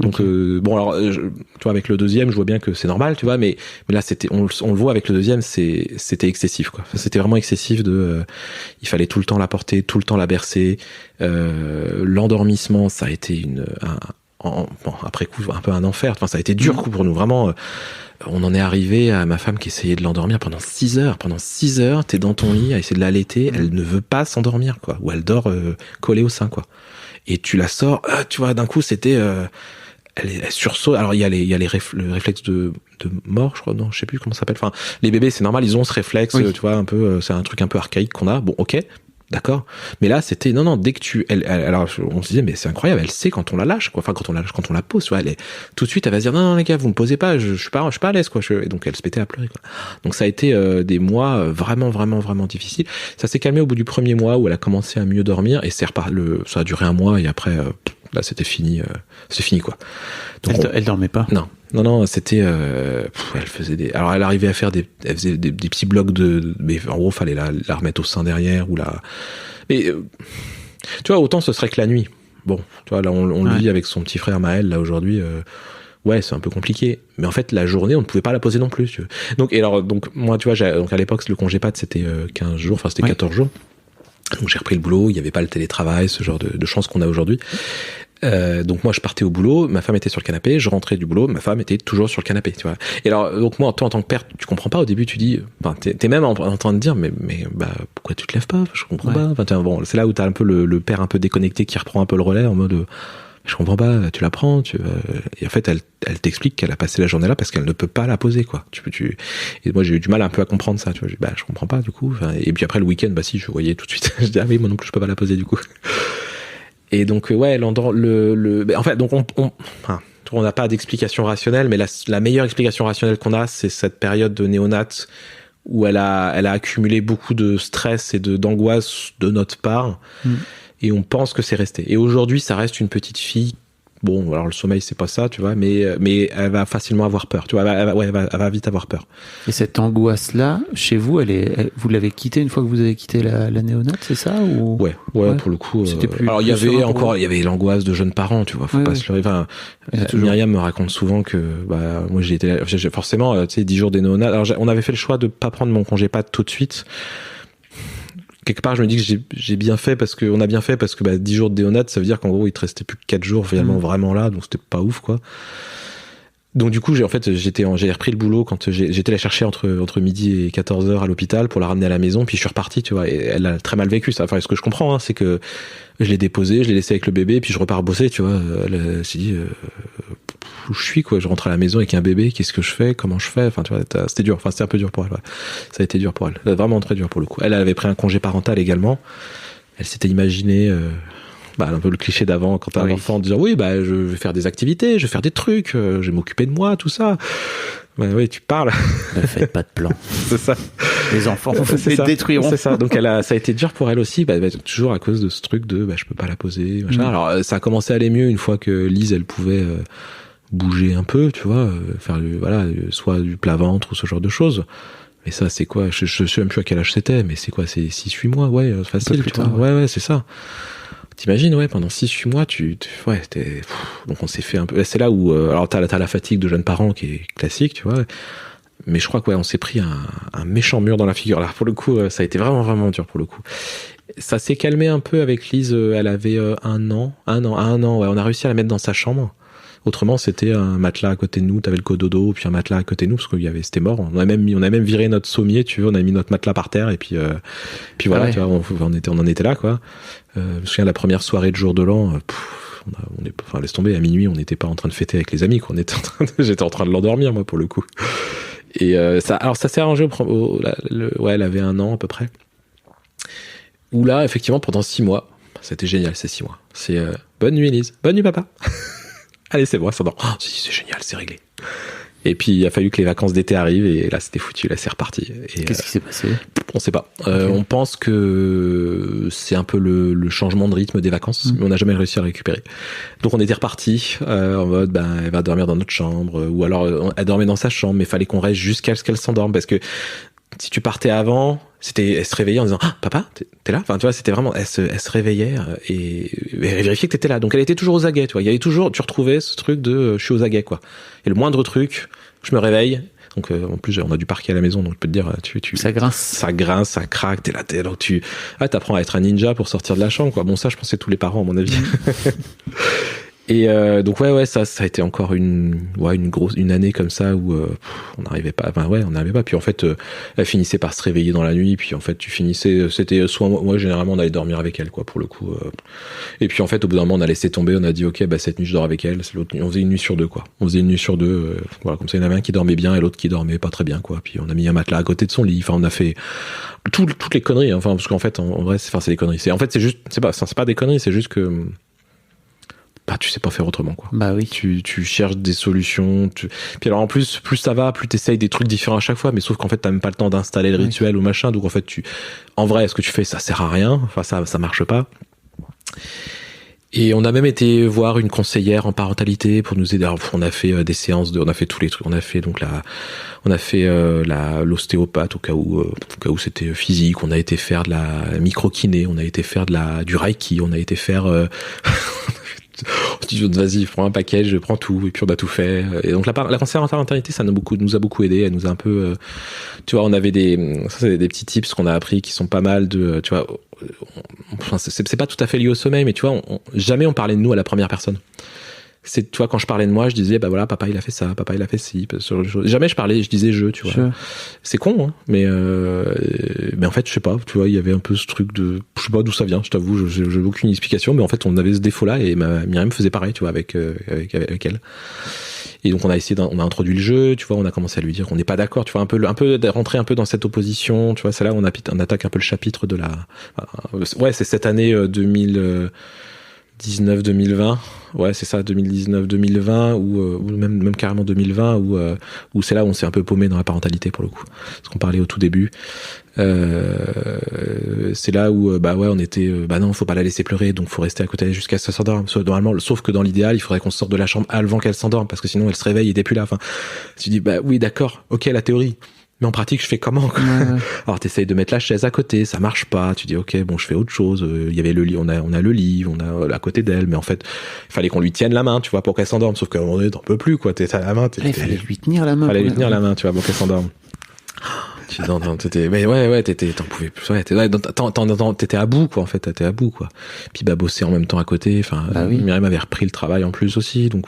Donc bon, alors tu vois, avec le deuxième, je vois bien que c'est normal, tu vois, mais là c'était, on le voit avec le deuxième, c'était excessif quoi. Enfin, c'était vraiment excessif il fallait tout le temps la porter, tout le temps la bercer. L'endormissement, ça a été après coup un peu un enfer. Enfin, ça a été dur coup pour nous vraiment. On en est arrivé à ma femme qui essayait de l'endormir pendant 6 heures. Pendant 6 heures, t'es dans ton lit à essayer de l'allaiter. Elle ne veut pas s'endormir, quoi. Ou elle dort collée au sein, quoi. Et tu la sors, tu vois, d'un coup, c'était... elle sursaute. Alors, il y a le réflexe de mort, je crois. Non, je sais plus comment ça s'appelle. Enfin, les bébés, c'est normal, ils ont ce réflexe, tu vois, un peu... c'est un truc un peu archaïque qu'on a. Bon, ok. D'accord. Mais là, c'était, non, dès que alors, on se disait, mais c'est incroyable, elle sait quand on la lâche, quoi. Enfin, quand on la pose, tu vois, tout de suite, elle va se dire, non, les gars, vous me posez pas, je suis pas à l'aise, quoi. Et donc, elle se pétait à pleurer, quoi. Donc, ça a été, des mois vraiment, vraiment, vraiment difficiles. Ça s'est calmé au bout du premier mois où elle a commencé à mieux dormir et ça a duré un mois et après, là, c'était fini, c'est fini, quoi. Donc, elle dormait pas? Non, c'était, elle faisait alors elle arrivait à faire elle faisait des petits blocs mais en gros, fallait la remettre au sein derrière mais, tu vois, autant ce serait que la nuit. Bon, tu vois, là, on le vit avec son petit frère Maël, là, aujourd'hui, ouais, c'est un peu compliqué. Mais en fait, la journée, on ne pouvait pas la poser non plus, tu vois. Donc, moi, tu vois, donc à l'époque, le congé pat, c'était 15 jours, enfin, c'était 14 jours. Donc, j'ai repris le boulot, il n'y avait pas le télétravail, ce genre de chance qu'on a aujourd'hui. Donc moi je partais au boulot, ma femme était sur le canapé, je rentrais du boulot, ma femme était toujours sur le canapé, tu vois. Et alors donc moi toi en tant que père, tu comprends pas au début, tu dis, enfin t'es même en train de dire mais bah pourquoi tu te lèves pas, je comprends pas. Enfin bon, c'est là où t'as un peu le père un peu déconnecté qui reprend un peu le relais en mode je comprends pas, tu la prends, et en fait elle t'explique qu'elle a passé la journée là parce qu'elle ne peut pas la poser, quoi. Et moi j'ai eu du mal un peu à comprendre ça, tu vois. Je comprends pas du coup. Enfin, et puis après le week-end, bah si, je voyais tout de suite, je dis ah oui, moi non plus je peux pas la poser du coup. Et donc ouais, en fait, donc on n'a pas d'explication rationnelle, mais la meilleure explication rationnelle qu'on a, c'est cette période de néonate où elle a accumulé beaucoup de stress et d'angoisse de notre part, et on pense que c'est resté. Et aujourd'hui, ça reste une petite fille. Bon, alors le sommeil, c'est pas ça, tu vois, mais elle va facilement avoir peur, tu vois, elle va vite avoir peur. Et cette angoisse-là, chez vous, vous l'avez quittée une fois que vous avez quitté la néonate, c'est ça ou... Ouais, pour le coup. C'était plus. Alors il y avait l'angoisse de jeunes parents, tu vois, faut pas se leurrer. Enfin, Myriam me raconte souvent que, moi forcément, tu sais, 10 jours des néonates. Alors on avait fait le choix de pas prendre mon congé pat tout de suite. Quelque part, je me dis que j'ai bien fait parce que 10 jours de néonate, ça veut dire qu'en gros, il te restait plus que 4 jours vraiment là, donc c'était pas ouf, quoi. Donc du coup, j'ai repris le boulot quand j'étais la chercher entre midi et 14h à l'hôpital pour la ramener à la maison, puis je suis reparti, tu vois, et elle a très mal vécu ça. Enfin, ce que je comprends, c'est que je l'ai déposé, je l'ai laissé avec le bébé, puis je repars bosser, tu vois. Elle s'est dit, où je suis, quoi. Je rentre à la maison avec un bébé, qu'est-ce que je fais, comment je fais. Enfin, tu vois, c'était dur. Enfin, c'était un peu dur pour elle. Ouais. Ça a été dur pour elle. Vraiment très dur pour le coup. Elle avait pris un congé parental également. Elle s'était imaginé, un peu le cliché d'avant quand t'as un enfant, en disant oui, je vais faire des activités, je vais faire des trucs, je vais m'occuper de moi, tout ça. Oui, tu parles. Ne faites pas de plan. C'est ça. Les enfants vous détruiront. C'est ça. Donc ça a été dur pour elle aussi, toujours à cause de ce truc de je peux pas la poser, machin. Alors ça a commencé à aller mieux une fois que Lise elle pouvait bouger un peu, tu vois, faire soit du plat-ventre ou ce genre de choses. Mais ça, c'est quoi? Je sais même plus à quel âge c'était, mais c'est quoi? C'est 6-8 mois, ouais, facile, tu vois. Ouais, c'est ça. T'imagines, ouais, pendant 6-8 mois, donc on s'est fait un peu, c'est là où, alors t'as la fatigue de jeunes parents qui est classique, tu vois. Mais je crois que, ouais, on s'est pris un méchant mur dans la figure. Là, pour le coup, ça a été vraiment, vraiment dur pour le coup. Ça s'est calmé un peu avec Lise, elle avait 1 an, ouais, on a réussi à la mettre dans sa chambre. Autrement, c'était un matelas à côté de nous, t'avais le cododo, puis un matelas à côté de nous, parce c'était mort. On a même viré notre sommier, tu veux, on a mis notre matelas par terre, et puis voilà, tu vois, on en était là, quoi. Je me souviens de la première soirée de jour de l'an, laisse tomber, à minuit, on n'était pas en train de fêter avec les amis, quoi. J'étais en train de l'endormir, moi, pour le coup. Et ça s'est arrangé elle avait 1 an, à peu près. Où là, effectivement, pendant 6 mois, c'était génial, ces 6 mois. C'est, bonne nuit, Elise. Bonne nuit, papa. Allez, c'est bon, ça dort. C'est génial, c'est réglé. Et puis, il a fallu que les vacances d'été arrivent, et là, c'était foutu, là, c'est reparti. Et, qu'est-ce qui s'est passé? On sait pas. Okay. On pense que c'est un peu le changement de rythme des vacances, mais on n'a jamais réussi à le récupérer. Donc, on était reparti en mode, elle va dormir dans notre chambre, ou alors, elle dormait dans sa chambre, mais fallait qu'on reste jusqu'à ce qu'elle s'endorme, parce que si tu partais avant, elle se réveillait en disant papa, t'es là, enfin tu vois, c'était vraiment, elle se réveillait et vérifiait que t'étais là. Donc elle était toujours aux aguets, tu vois. Il y avait toujours, tu retrouvais ce truc de je suis aux aguets, quoi. Et le moindre truc, je me réveille. Donc en plus on a du parquet à la maison, donc je peux te dire ça grince, ça craque, t'es là, donc t'apprends à être un ninja pour sortir de la chambre, quoi. Bon, ça je pense que c'est tous les parents à mon avis. Et donc ouais, ça a été encore une année comme ça où on n'arrivait pas. Puis en fait, elle finissait par se réveiller dans la nuit. Puis en fait, c'était soit moi généralement on allait dormir avec elle, quoi, pour le coup. Et puis en fait, au bout d'un moment, on a laissé tomber. On a dit ok, cette nuit je dors avec elle. L'autre nuit, on faisait une nuit sur deux, quoi. On faisait une nuit sur deux. Voilà, comme ça, il y en avait un qui dormait bien et l'autre qui dormait pas très bien, quoi. Puis on a mis un matelas à côté de son lit. Enfin, on a fait toutes les conneries. Hein. Enfin, parce qu'en fait, en vrai, c'est des conneries. C'est pas des conneries. C'est juste que tu sais pas faire autrement, quoi. Bah oui. Tu cherches des solutions. Puis alors en plus ça va, plus t'essayes des trucs différents à chaque fois, mais sauf qu'en fait t'as même pas le temps d'installer le rituel ou machin, donc en fait en vrai, ce que tu fais, ça sert à rien. Enfin ça marche pas. Et on a même été voir une conseillère en parentalité pour nous aider. Alors, on a fait des séances on a fait tous les trucs. On a fait donc l'ostéopathe au cas où c'était physique. On a été faire de la micro-kiné. On a été faire du reiki. On a été faire on se dit vas-y, prends un package, je prends tout, et puis on a tout fait. Et donc la conseillère en parentalité, ça nous a beaucoup aidé. Elle nous a un peu, tu vois, on avait c'est des petits tips qu'on a appris qui sont pas mal de, tu vois, c'est pas tout à fait lié au sommeil, mais tu vois, jamais on parlait de nous à la première personne. C'est, tu vois, quand je parlais de moi, je disais, voilà, papa il a fait ça, papa il a fait ci, jamais je disais je, tu vois. Sure. C'est con, hein, mais en fait, je sais pas, tu vois, il y avait un peu ce truc de, je sais pas d'où ça vient, je t'avoue, j'ai aucune explication, mais en fait, on avait ce défaut-là, et Myriam faisait pareil, tu vois, avec elle. Et donc, on a introduit le jeu, tu vois, on a commencé à lui dire qu'on n'est pas d'accord, tu vois, un peu rentrer un peu dans cette opposition, tu vois, c'est là où on attaque un peu le chapitre de c'est cette année 2019-2020, ouais, c'est ça, 2019-2020 ou même carrément 2020 où c'est là où on s'est un peu paumé dans la parentalité pour le coup. Parce qu'on parlait au tout début. C'est là où on était non, faut pas la laisser pleurer, donc faut rester à côté d'elle jusqu'à ce qu'elle s'endorme. Normalement, sauf que dans l'idéal, il faudrait qu'on sorte de la chambre avant qu'elle s'endorme parce que sinon elle se réveille et t'es plus là. Enfin, tu dis oui, d'accord, OK, la théorie. Mais en pratique, je fais comment, quoi? Ouais. Alors, t'essayes de mettre la chaise à côté, ça marche pas. Tu dis, ok, bon, je fais autre chose. Il y avait le lit, on a le lit, on a à côté d'elle, mais en fait, il fallait qu'on lui tienne la main, tu vois, pour qu'elle s'endorme. Sauf qu'à un moment donné, t'en peux plus, quoi. T'es à la main. Il fallait lui tenir la main. La main, tu vois, pour qu'elle s'endorme. T'en pouvais plus. Ouais, t'étais à bout, quoi, en fait. T'étais à bout, quoi. Puis, bosser en même temps à côté. Enfin, oui. Myriam avait repris le travail en plus aussi, donc.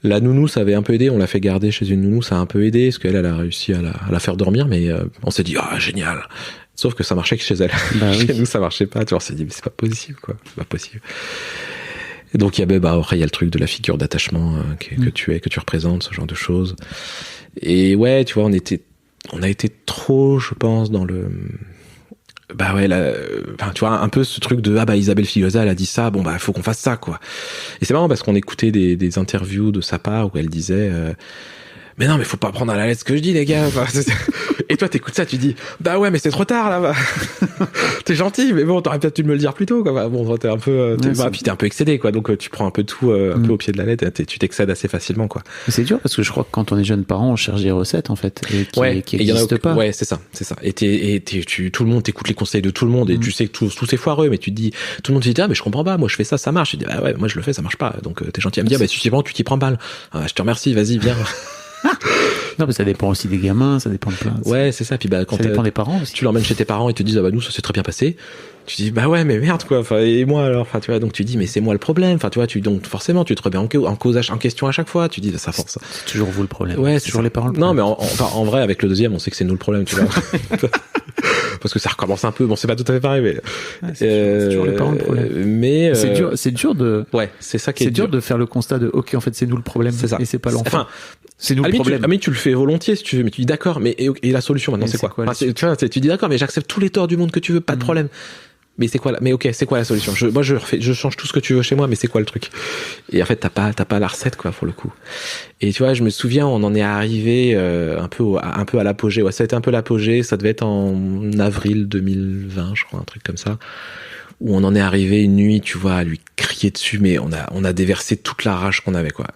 La nounou, ça avait un peu aidé. On l'a fait garder chez une nounou, ça a un peu aidé, parce qu'elle a réussi à la faire dormir, mais on s'est dit, génial. Sauf que ça marchait que chez elle. Chez nous, ça marchait pas. Tu vois, on s'est dit, mais c'est pas possible, quoi. C'est pas possible. Et donc, après, il y a le truc de la figure d'attachement que tu représentes, ce genre de choses. Et ouais, tu vois, on a été trop, je pense, dans le... tu vois, un peu ce truc de Isabelle Filosa, elle a dit ça, faut qu'on fasse ça, quoi. Et c'est marrant parce qu'on écoutait des interviews de sa part où elle disait mais non, mais faut pas prendre à la lettre ce que je dis, les gars. Enfin, et toi, t'écoutes ça, tu dis, bah ouais, mais c'est trop tard, là. T'es gentil, mais bon, t'aurais peut-être dû me le dire plus tôt, quoi. Bon, t'es un peu, puis t'es un peu excédé, quoi. Donc, tu prends un peu tout, un peu au pied de la lettre, et tu t'excèdes assez facilement, quoi. Mais c'est dur parce que je crois que quand on est jeune parent, on cherche des recettes, en fait, qui n'existent pas. Ouais, c'est ça. Tout le monde t'écoute les conseils de tout le monde, et tu sais que tout c'est foireux, mais tu te dis, tout le monde te dit, ah, mais je comprends pas, moi, je fais ça marche. Tu dis, bah ouais, moi, je le fais, ça marche pas. Donc, t'es gentil à me dire, bah, tu t'y prends mal. Ah, je te remercie, vas-y, viens. Non, mais ça dépend aussi des gamins, ça dépend de plein. Ouais, c'est ça. Puis bah, quand ça dépend des parents aussi. Tu l'emmènes chez tes parents et te disent, ah bah nous, ça s'est très bien passé. Tu dis, bah ouais, mais merde, quoi. Enfin, et moi, alors, enfin, tu vois, donc tu dis, mais c'est moi le problème. Enfin, tu vois, donc forcément, tu te remets en question à chaque fois. Tu dis, ça force. C'est toujours vous le problème. Ouais, c'est toujours les parents le problème. Non, mais en vrai, avec le deuxième, on sait que c'est nous le problème, tu vois. Parce que ça recommence un peu. Bon, c'est pas tout à fait pareil, mais. Ouais, c'est toujours les parents le problème. Mais. C'est dur de. Ouais, c'est ça qui est dur de faire le constat de, ok, en fait, c'est nous le problème. C'est ça. Et c'est pas l'enfant. Enfin, c'est nous le problème. Mais tu le fais volontiers, si tu veux. Mais tu dis, d'accord, mais, et la solution maintenant, c'est quoi? Tu vois, tu dis, d'accord, mais j'accepte tous les torts du monde que tu veux, pas de problème. Mais c'est quoi c'est quoi la solution? Moi, je change tout ce que tu veux chez moi, mais c'est quoi le truc? Et en fait, t'as pas la recette, quoi, pour le coup. Et tu vois, je me souviens, on en est arrivé, un peu à l'apogée. Ouais, ça a été un peu l'apogée. Ça devait être en avril 2020, je crois, un truc comme ça. Où on en est arrivé une nuit, tu vois, à lui crier dessus, mais on a déversé toute la rage qu'on avait, quoi.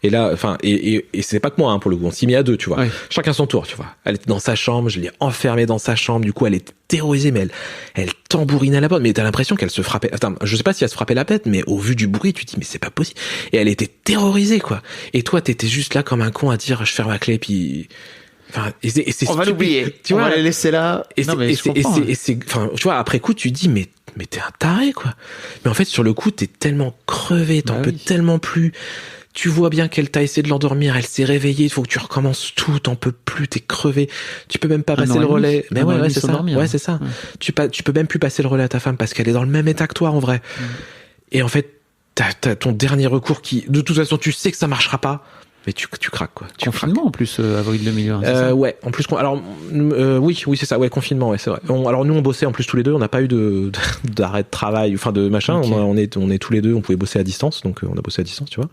Et là, enfin, et c'est pas que moi, hein, pour le coup, on s'y met à deux, tu vois. Ouais. Chacun son tour, tu vois. Elle était dans sa chambre, je l'ai enfermée dans sa chambre, du coup, elle était terrorisée, mais elle tambourinait à la porte, mais t'as l'impression qu'elle se frappait, attends, je sais pas si elle se frappait la tête, mais au vu du bruit, tu te dis, mais c'est pas possible. Et elle était terrorisée, quoi. Et toi, t'étais juste là comme un con à dire, je ferme la clé, puis... Enfin, et c'est on stupide, va l'oublier. Tu on vois, va la laisser là. Enfin, tu vois, après coup, tu dis, mais t'es un taré, quoi. Mais en fait, sur le coup, t'es tellement crevé, t'en peux tellement plus. Tu vois bien qu'elle t'a essayé de l'endormir, elle s'est réveillée, il faut que tu recommences tout, t'en peux plus, t'es crevé. Tu peux même pas passer le relais. Mais ouais, c'est ça. Ouais, c'est ça. Tu peux même plus passer le relais à ta femme parce qu'elle est dans le même état que toi, en vrai. Et en fait, t'as ton dernier recours qui, de toute façon, tu sais que ça marchera pas. Mais tu craques, quoi. Confinement, en plus, avril 2020. Ouais, en plus, oui, c'est ça, ouais, confinement, ouais, c'est vrai. Alors, nous, on bossait en plus tous les deux, on n'a pas eu d'arrêt de travail, enfin, de machin, okay. on est tous les deux, on pouvait bosser à distance, donc on a bossé à distance, tu vois.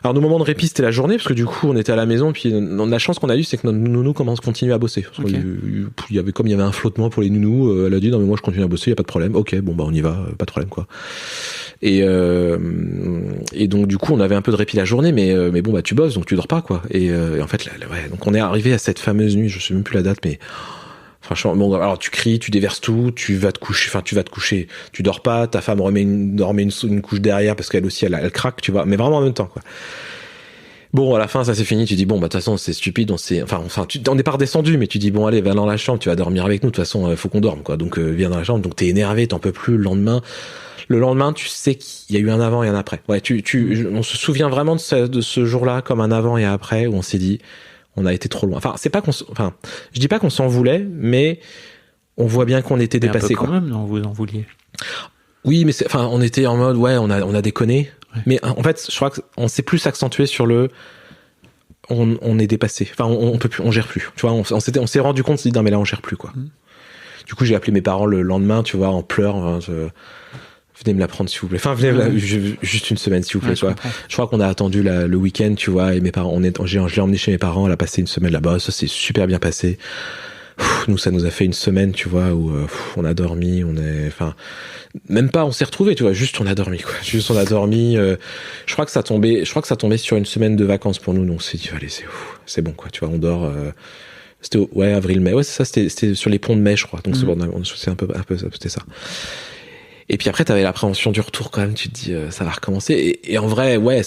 Alors, nos moments de répit, c'était la journée, parce que du coup, on était à la maison, puis la chance qu'on a eue, c'est que notre nounou continue à bosser. Parce il y avait un flottement pour les nounous, elle a dit, non, mais moi, je continue à bosser, y a pas de problème. Ok, bon, bah, on y va, pas de problème, quoi. Et donc, du coup, on avait un peu de répit la journée, mais bon, bah, tu bosses, donc tu dors pas, quoi. Et en fait, ouais, donc on est arrivé à cette fameuse nuit, je sais même plus la date, mais, franchement, bon, alors tu cries, tu déverses tout, tu vas te coucher, tu dors pas, ta femme remet une couche derrière parce qu'elle aussi, elle craque, tu vois, mais vraiment en même temps, quoi. Bon, à la fin, ça s'est fini, tu dis, bon, bah, de toute façon, c'est stupide, on n'est pas redescendu, mais tu dis, bon, allez, va dans la chambre, tu vas dormir avec nous, de toute façon, faut qu'on dorme, quoi. Donc, viens dans la chambre, donc t'es énervé, t'en peux plus, le lendemain, tu sais qu'il y a eu un avant et un après. Ouais, on se souvient vraiment de ce jour-là comme un avant et un après où on s'est dit, on a été trop loin. Enfin, je dis pas qu'on s'en voulait, mais on voit bien qu'on était dépassé, quand même, non, vous en vouliez. Oui, mais on était en mode, ouais, on a déconné. Ouais. Mais en fait, je crois qu'on s'est plus accentué sur on est dépassé. Enfin, on peut plus, on gère plus. Tu vois, on s'est rendu compte, on s'est dit, non, mais là, on gère plus, quoi. Du coup, j'ai appelé mes parents le lendemain, tu vois, en pleurs. Venez me la prendre, s'il vous plaît. Enfin, juste une semaine, s'il vous plaît, tu vois. Je crois qu'on a attendu le week-end, tu vois, et mes parents, je l'ai emmené chez mes parents, elle a passé une semaine là-bas, ça s'est super bien passé. Nous, ça nous a fait une semaine, tu vois, où on a dormi, même pas, on s'est retrouvés, tu vois, juste on a dormi, quoi. Juste on a dormi. Je crois que ça tombait sur une semaine de vacances pour nous, donc on s'est dit, allez, c'est bon, quoi, tu vois, on dort. C'était avril-mai, ouais, c'est ça, c'était sur les ponts de mai, je crois, donc c'est bon, c'est un peu, c'était ça. Et puis après, t'avais l'appréhension du retour quand même. Tu te dis, ça va recommencer. Et en vrai, ouais,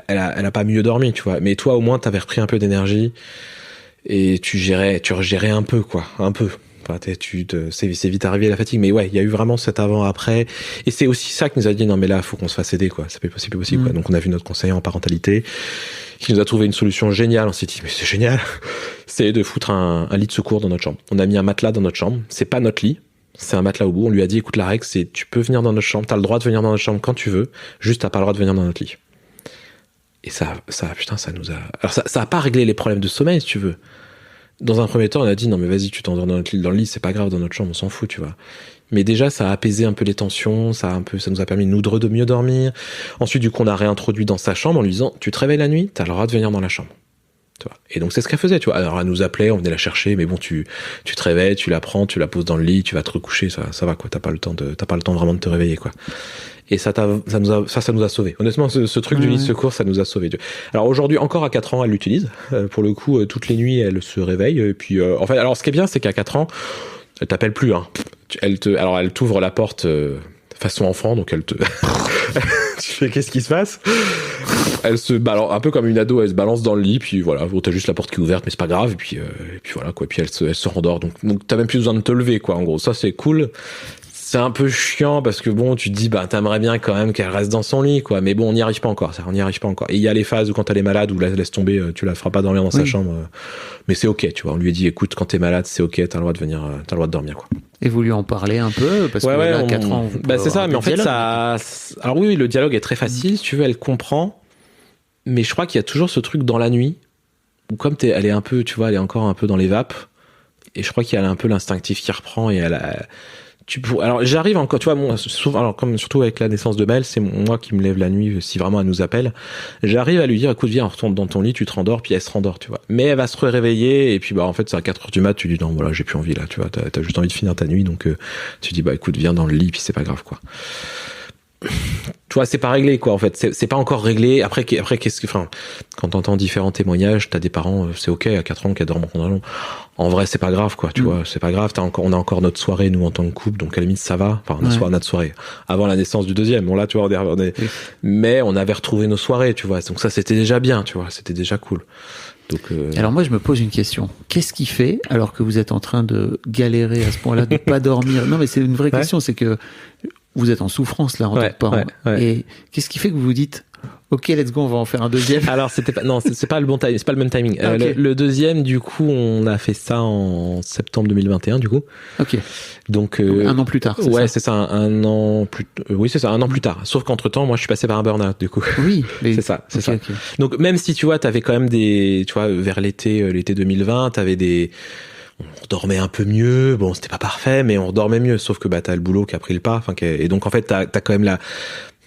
elle a pas mieux dormi, tu vois. Mais toi, au moins, t'avais repris un peu d'énergie et tu regérais un peu, quoi, un peu. Enfin, c'est vite arrivé la fatigue. Mais ouais, il y a eu vraiment cet avant-après. Et c'est aussi ça qui nous a dit, non, mais là, faut qu'on se fasse aider, quoi. C'est plus possible, quoi. Donc on a vu notre conseiller en parentalité qui nous a trouvé une solution géniale. On s'est dit, mais c'est génial. C'est de foutre un lit de secours dans notre chambre. On a mis un matelas dans notre chambre. C'est pas notre lit. C'est un matelas au bout. On lui a dit, écoute, la règle, c'est tu peux venir dans notre chambre, t'as le droit de venir dans notre chambre quand tu veux, juste t'as pas le droit de venir dans notre lit. Et ça nous a... Alors ça a pas réglé les problèmes de sommeil, si tu veux. Dans un premier temps, on a dit, non mais vas-y, tu t'endors dans le lit, c'est pas grave, dans notre chambre, on s'en fout, tu vois. Mais déjà, ça a apaisé un peu les tensions, ça nous a permis, nous, de mieux dormir. Ensuite, du coup, on a réintroduit dans sa chambre en lui disant, tu te réveilles la nuit, t'as le droit de venir dans la chambre. Tu vois. Et donc c'est ce qu'elle faisait, tu vois. Alors elle nous appelait, on venait la chercher, mais bon, tu te réveilles, tu la prends, tu la poses dans le lit, tu vas te recoucher, ça va quoi. T'as pas le temps vraiment de te réveiller quoi. Et ça nous a sauvés. Honnêtement, ce truc du nid de secours, ça nous a sauvés. Alors aujourd'hui, encore à 4 ans, elle l'utilise. Pour le coup, toutes les nuits, elle se réveille. Et puis, en fait, alors ce qui est bien, c'est qu'à 4 ans, elle t'appelle plus. Hein. Elle t'ouvre la porte façon enfant, donc elle te. Tu fais qu'est-ce qui se passe? Elle se balance un peu comme une ado, elle se balance dans le lit, puis voilà, t'as juste la porte qui est ouverte, mais c'est pas grave, et puis voilà quoi, puis elle se rendort, donc t'as même plus besoin de te lever quoi, en gros, ça c'est cool. C'est un peu chiant parce que bon, tu te dis bah t'aimerais bien quand même qu'elle reste dans son lit quoi, mais bon on n'y arrive pas encore, Et il y a les phases où quand elle est malade ou laisse tomber, tu la feras pas dormir dans sa chambre, mais c'est ok, tu vois, on lui a dit écoute quand t'es malade c'est ok, t'as le droit de dormir quoi. Et vous lui en parlez un peu parce que là, 4 ans. Bah c'est ça, mais en fait ça. Alors oui, le dialogue est très facile, si tu veux, elle comprend. Mais je crois qu'il y a toujours ce truc dans la nuit où comme elle est un peu, tu vois, elle est encore un peu dans les vapes. Et je crois qu'il y a un peu l'instinctif qui reprend et alors j'arrive encore, tu vois, moi, souvent, alors comme surtout avec la naissance de Maëlle, c'est moi qui me lève la nuit si vraiment elle nous appelle. J'arrive à lui dire écoute viens, on retourne dans ton lit, tu te rendors, puis elle se rendort, tu vois. Mais elle va se réveiller et puis bah en fait c'est à 4h du mat, tu dis non voilà j'ai plus envie là, tu vois, t'as juste envie de finir ta nuit, donc tu dis bah écoute viens dans le lit puis c'est pas grave quoi. Tu vois, c'est pas réglé quoi en fait, c'est pas encore réglé. Après quand t'entends différents témoignages, t'as des parents, c'est ok à 4 ans qu'elles dorment en vrai c'est pas grave quoi, tu vois, c'est pas grave, on a encore notre soirée nous en tant que couple, donc à la limite ça va, enfin on a notre soirée avant la naissance du deuxième, bon là tu vois mais on avait retrouvé nos soirées, tu vois, donc ça c'était déjà bien, tu vois, c'était déjà cool. Donc, alors moi je me pose une question, qu'est-ce qui fait alors que vous êtes en train de galérer à ce point-là de pas dormir? Non mais c'est une vraie question, c'est que vous êtes en souffrance là en tant que parent. Et qu'est-ce qui fait que vous vous dites ok let's go on va en faire un deuxième? Alors c'est pas le bon timing, c'est pas le même timing. Okay. Le deuxième du coup on a fait ça en septembre 2021 du coup. Ok. Donc un an plus tard. C'est ça un an plus. Oui c'est ça un an plus tard. Sauf qu'entre temps moi je suis passé par un burn-out du coup. Oui. c'est ça. Okay. Donc même si tu vois t'avais quand même tu vois vers l'été 2020 t'avais on dormait un peu mieux, bon c'était pas parfait mais on dormait mieux, sauf que bah t'as le boulot qui a pris le pas, et donc en fait t'as quand même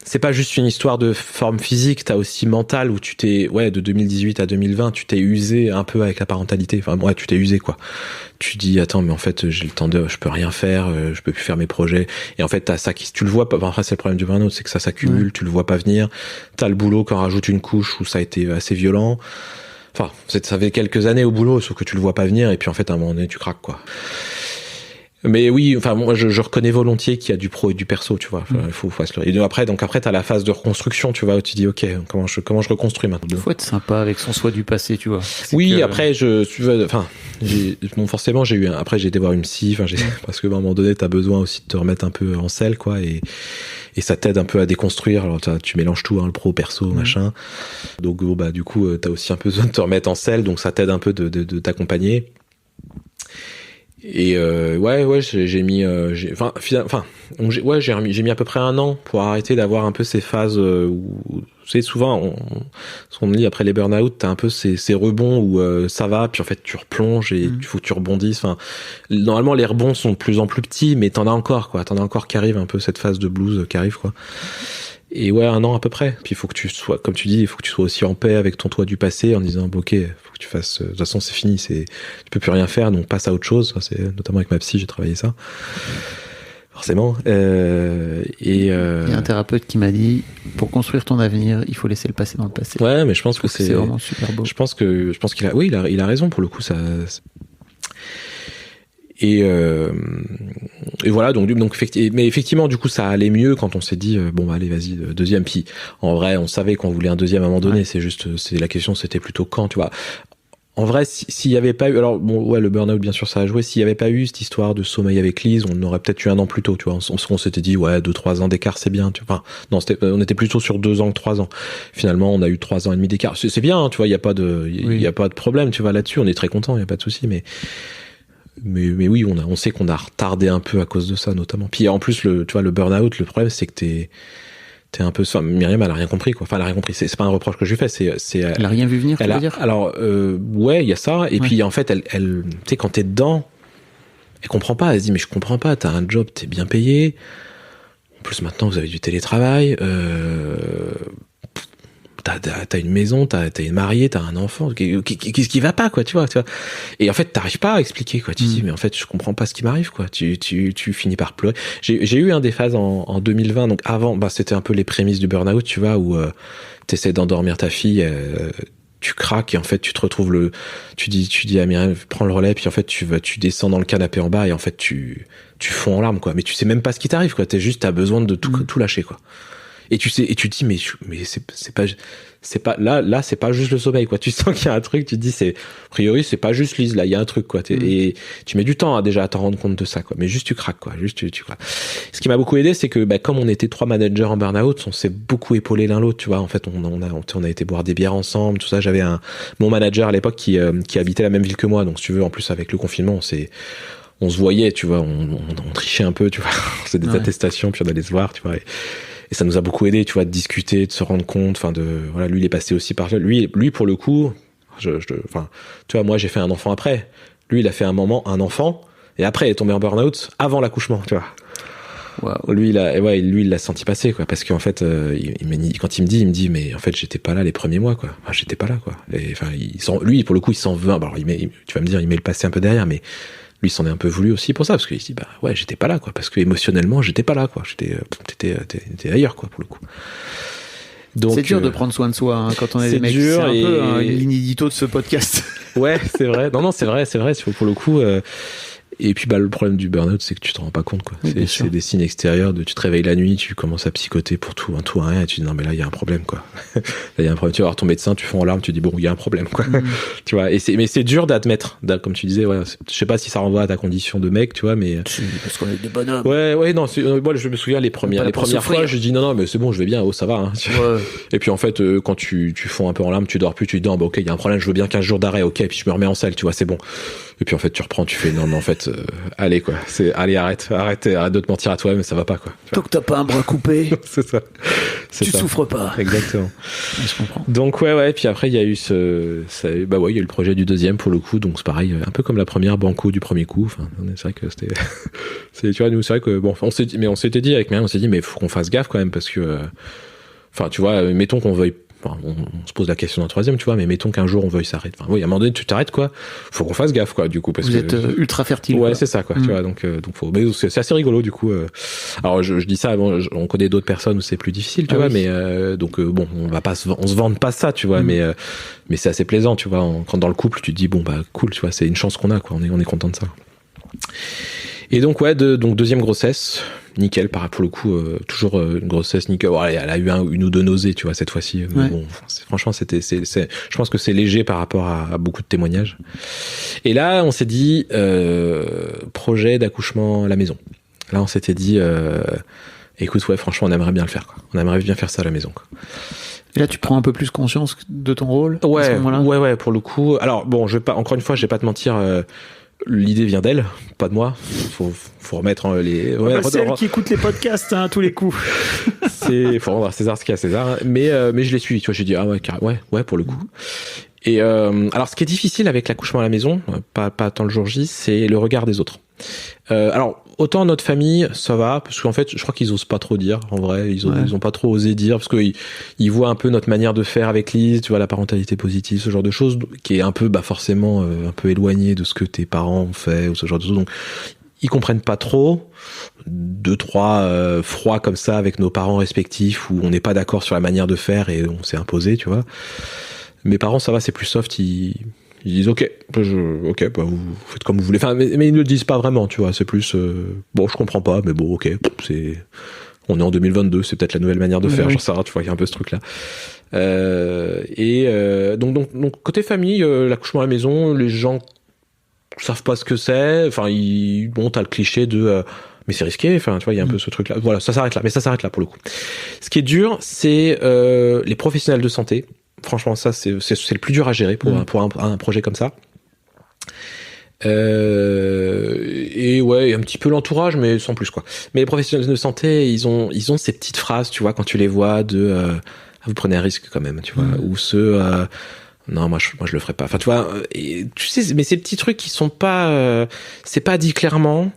c'est pas juste une histoire de forme physique, t'as aussi mental où tu t'es de 2018 à 2020 tu t'es usé un peu avec la parentalité, tu t'es usé quoi. Tu dis attends mais en fait j'ai le temps je peux rien faire, je peux plus faire mes projets, et en fait t'as ça tu le vois pas, enfin c'est le problème du burn-out, c'est que ça s'accumule, tu le vois pas venir, t'as le boulot qui en rajoute une couche où ça a été assez violent. Enfin, ça fait quelques années au boulot, sauf que tu le vois pas venir, et puis en fait, à un moment donné, tu craques, quoi. Mais oui, enfin, moi, je reconnais volontiers qu'il y a du pro et du perso, tu vois. Faut se le... Et après, t'as la phase de reconstruction, tu vois, où tu dis, ok, comment je reconstruis maintenant? Il faut être sympa avec son soi du passé, tu vois. Oui, après, forcément, après, j'ai été voir une psy, parce que à un moment donné, t'as besoin aussi de te remettre un peu en selle, quoi, et ça t'aide un peu à déconstruire. Alors tu mélanges tout, le pro, perso, machin. Donc du coup t'as aussi un peu besoin de te remettre en selle, donc ça t'aide un peu de t'accompagner. Et j'ai mis j'ai mis à peu près 1 an pour arrêter d'avoir un peu ces phases où tu sais souvent on dit après les burn-out t'as un peu ces rebonds où ça va puis en fait tu replonges et il faut que tu rebondisses. Enfin normalement les rebonds sont de plus en plus petits, mais t'en as encore qui arrive, un peu cette phase de blues qui arrive quoi. Et 1 an à peu près. Puis il faut que tu sois, comme tu dis, il faut que tu sois aussi en paix avec ton toi du passé, en disant ok, faut que tu fasses. De toute façon, c'est fini, tu peux plus rien faire, donc passe à autre chose. C'est notamment avec ma psy, j'ai travaillé ça. Forcément. Il y a un thérapeute qui m'a dit pour construire ton avenir, il faut laisser le passé dans le passé. Ouais, mais je pense que c'est vraiment super beau. Je pense qu'il a raison pour le coup. Ça. Et voilà, donc mais effectivement du coup ça allait mieux quand on s'est dit allez vas-y deuxième. Puis en vrai on savait qu'on voulait un deuxième à un moment donné, c'est la question, c'était plutôt quand, tu vois. En vrai s'il y avait pas eu, le burn-out bien sûr ça a joué, s'il y avait pas eu cette histoire de sommeil avec Lise, on aurait peut-être eu 1 an plus tôt, tu vois. On s'était dit 2-3 ans d'écart c'est bien, tu vois. Enfin, non, on était plutôt sur 2 ans que 3 ans. Finalement on a eu 3 ans et demi d'écart, c'est bien, hein, tu vois, il y a pas de problème, tu vois, là-dessus on est très content, il y a pas de souci, mais oui, on sait qu'on a retardé un peu à cause de ça notamment. Puis en plus le burn-out, le problème c'est que t'es un peu, Myriam elle a rien compris quoi. Enfin elle a rien compris, c'est pas un reproche que je lui fais, elle a rien vu venir, tu veux dire. Alors il y a ça, et puis en fait elle tu sais quand t'es dedans, elle comprend pas, elle se dit mais je comprends pas, t'as un job, t'es bien payé, en plus maintenant vous avez du télétravail, t'as une maison, t'as une mariée, t'as un enfant. Qu'est-ce qui va pas, quoi, tu vois. Et en fait, t'arrives pas à expliquer, quoi. Tu dis, mais en fait, je comprends pas ce qui m'arrive, quoi. Tu finis par pleurer. J'ai eu des phases en 2020, donc avant, c'était un peu les prémices du burn-out, tu vois, où t'essaies d'endormir ta fille, tu craques et en fait tu te retrouves tu dis à Myriam, prends le relais, puis en fait tu descends dans le canapé en bas et en fait tu fonds en larmes, quoi. Mais tu sais même pas ce qui t'arrive, quoi. T'as besoin de tout lâcher, quoi. Et tu te dis mais c'est pas là c'est pas juste le sommeil, quoi. Tu sens qu'il y a un truc, tu te dis a priori c'est pas juste Lise, là il y a un truc, quoi. Et tu mets du temps déjà à t'en rendre compte de ça, quoi. Mais juste tu craques, quoi. Juste tu craques. Ce qui m'a beaucoup aidé, c'est que comme on était 3 managers en burn-out, on s'est beaucoup épaulé l'un l'autre, tu vois. En fait on a été boire des bières ensemble, tout ça. J'avais mon manager à l'époque qui habitait la même ville que moi, donc si tu veux, en plus avec le confinement on se voyait, tu vois, on trichait un peu, tu vois. On faisait des attestations, puis on allait se voir, tu vois. Et ça nous a beaucoup aidé, tu vois, de discuter, de se rendre compte, voilà, lui il est passé aussi par là. Lui pour le coup, tu vois, moi j'ai fait un enfant après. Lui il a fait un enfant, et après il est tombé en burn-out avant l'accouchement, tu vois. Wow. Lui il l'a senti passer, quoi, parce qu'en fait, quand il me dit, mais en fait j'étais pas là les premiers mois, quoi. Enfin, j'étais pas là, quoi. Et enfin, lui pour le coup il s'en veut. Alors tu vas me dire, il met le passé un peu derrière, mais lui s'en est un peu voulu aussi pour ça, parce qu'il se dit j'étais pas là, quoi, parce que émotionnellement j'étais pas là, quoi. T'étais ailleurs, quoi, pour le coup. Donc c'est dur de prendre soin de soi, hein, quand on est des mecs. C'est un peu une ligne édito de ce podcast. Ouais, c'est vrai. Non, c'est vrai pour le coup. Et puis le problème du burn-out, c'est que tu te rends pas compte, quoi. Oui, c'est des signes extérieurs tu te réveilles la nuit, tu commences à psychoter pour tout rien, et tu dis non mais là il y a un problème, quoi. Là il y a un problème. Tu vas voir ton médecin, tu fonds en larmes, tu dis bon il y a un problème, quoi. Tu vois. Mais c'est dur d'admettre, comme tu disais, ouais. Je sais pas si ça renvoie à ta condition de mec, tu vois, mais parce qu'on est des bonhommes. Ouais, non. Moi je me souviens les premières fois, je dis non mais c'est bon, je vais bien, ça va. Hein. Ouais. Et puis en fait quand tu fonds un peu en larmes, tu dors plus, tu dis non ok il y a un problème, je veux bien 15 jours d'arrêt, ok, et puis je me remets en selle, tu vois, c'est bon. Et puis en fait tu reprends, tu fais non mais en fait allez, quoi, arrête de te mentir à toi-même, ça va pas, quoi. Tant que t'as pas un bras coupé, c'est ça. Tu souffres pas. Exactement. Je comprends. Donc ouais, puis après il y a eu il y a eu le projet du deuxième pour le coup, donc c'est pareil, un peu comme la première banco du premier coup. Enfin, c'est vrai que tu vois, nous c'est vrai que bon, on s'était dit avec Myriam, on s'est dit mais faut qu'on fasse gaffe quand même, parce que tu vois, mettons qu'on veuille. On se pose la question d'un troisième, tu vois, mais mettons qu'un jour on veuille s'arrêter. Enfin, oui, à un moment donné, tu t'arrêtes, quoi. Faut qu'on fasse gaffe, quoi, du coup, parce vous êtes ultra fertile. Ouais, quoi. C'est ça, quoi. Tu vois, donc faut. Mais c'est assez rigolo, du coup. Alors, je dis ça. Bon, on connaît d'autres personnes où c'est plus difficile, tu vois, mais bon, on se vante pas ça, tu vois, mais c'est assez plaisant, tu vois. Quand dans le couple, tu te dis bon cool, tu vois, c'est une chance qu'on a, quoi. On est content de ça. Et donc donc deuxième grossesse, nickel, pour le coup, toujours une grossesse nickel. Bon, elle a eu une ou deux nausées, tu vois, cette fois-ci. Ouais. Mais bon, franchement, je pense que c'est léger par rapport à beaucoup de témoignages. Et là, on s'est dit projet d'accouchement à la maison. Là, on s'était dit, écoute, ouais, franchement, on aimerait bien le faire, quoi. On aimerait bien faire ça à la maison, quoi. Et là, tu prends un peu plus conscience de ton rôle. Ouais, à ce moment-là. Ouais, pour le coup. Alors bon, encore une fois, je vais pas te mentir. L'idée vient d'elle, pas de moi. Faut remettre les. C'est elle qui écoute les podcasts, hein, à tous les coups. Faut rendre à César ce qu'il y a à César. Hein. Mais je l'ai suivi. Tu vois, j'ai dit ouais pour le coup. Et alors, ce qui est difficile avec l'accouchement à la maison, pas tant le jour J, c'est le regard des autres. Alors autant notre famille ça va, parce qu'en fait je crois qu'ils osent pas trop dire, en vrai ils ont pas trop osé dire, parce qu'ils voient un peu notre manière de faire avec Lise, tu vois, la parentalité positive, ce genre de choses qui est un peu forcément un peu éloigné de ce que tes parents ont fait, ou ce genre de choses, donc ils comprennent pas trop. 2-3 froids comme ça avec nos parents respectifs, où on n'est pas d'accord sur la manière de faire et on s'est imposé, tu vois. Mes parents ça va, c'est plus soft, ils disent ok, vous faites comme vous voulez. Enfin, mais ils ne le disent pas vraiment, tu vois. C'est plus bon, je comprends pas, mais bon, ok. On est en 2022, c'est peut-être la nouvelle manière de faire. J'en sais rien, tu vois, il y a un peu ce truc-là. Donc côté famille, l'accouchement à la maison, les gens savent pas ce que c'est. Enfin, t'as le cliché de mais c'est risqué. Enfin, tu vois, il y a un peu ce truc-là. Voilà, ça s'arrête là. Mais ça s'arrête là pour le coup. Ce qui est dur, c'est les professionnels de santé. Franchement, ça, c'est le plus dur à gérer pour un projet comme ça. Et ouais, un petit peu l'entourage, mais sans plus, quoi. Mais les professionnels de santé, ils ont ces petites phrases, tu vois, quand tu les vois vous prenez un risque quand même, tu vois, ou non, moi je le ferai pas. Enfin, tu vois, tu sais, mais ces petits trucs qui sont pas, c'est pas dit clairement.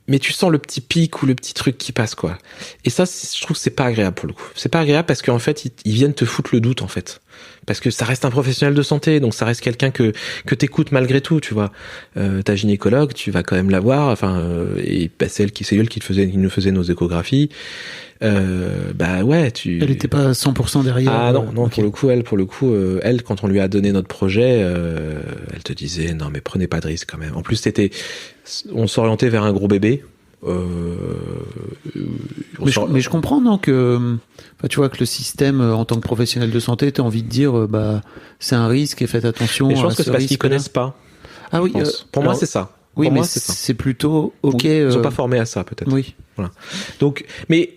mais tu sens le petit pic ou le petit truc qui passe, quoi. Et ça, je trouve que c'est pas agréable pour le coup. C'est pas agréable parce qu'en fait, ils viennent te foutre le doute, en fait. Parce que ça reste un professionnel de santé, donc ça reste quelqu'un que t'écoutes malgré tout, tu vois. Ta gynécologue, tu vas quand même la voir, et bah, c'est elle qui nous faisait nos échographies. Bah ouais, Elle était pas 100% derrière. Ah non, okay. pour le coup, elle, quand on lui a donné notre projet, elle te disait non mais prenez pas de risque quand même. En plus, on s'orientait vers un gros bébé. Mais je comprends, non, que tu vois que le système, en tant que professionnel de santé, t'as envie de dire, c'est un risque et faites attention. Mais je pense que c'est parce qu'ils connaissent pas. Ah oui. Pour moi, c'est ça. Oui, pour mais moi, c'est ça. C'est plutôt ok. Oui, ils sont pas formés à ça, peut-être. Oui. Voilà. Donc, mais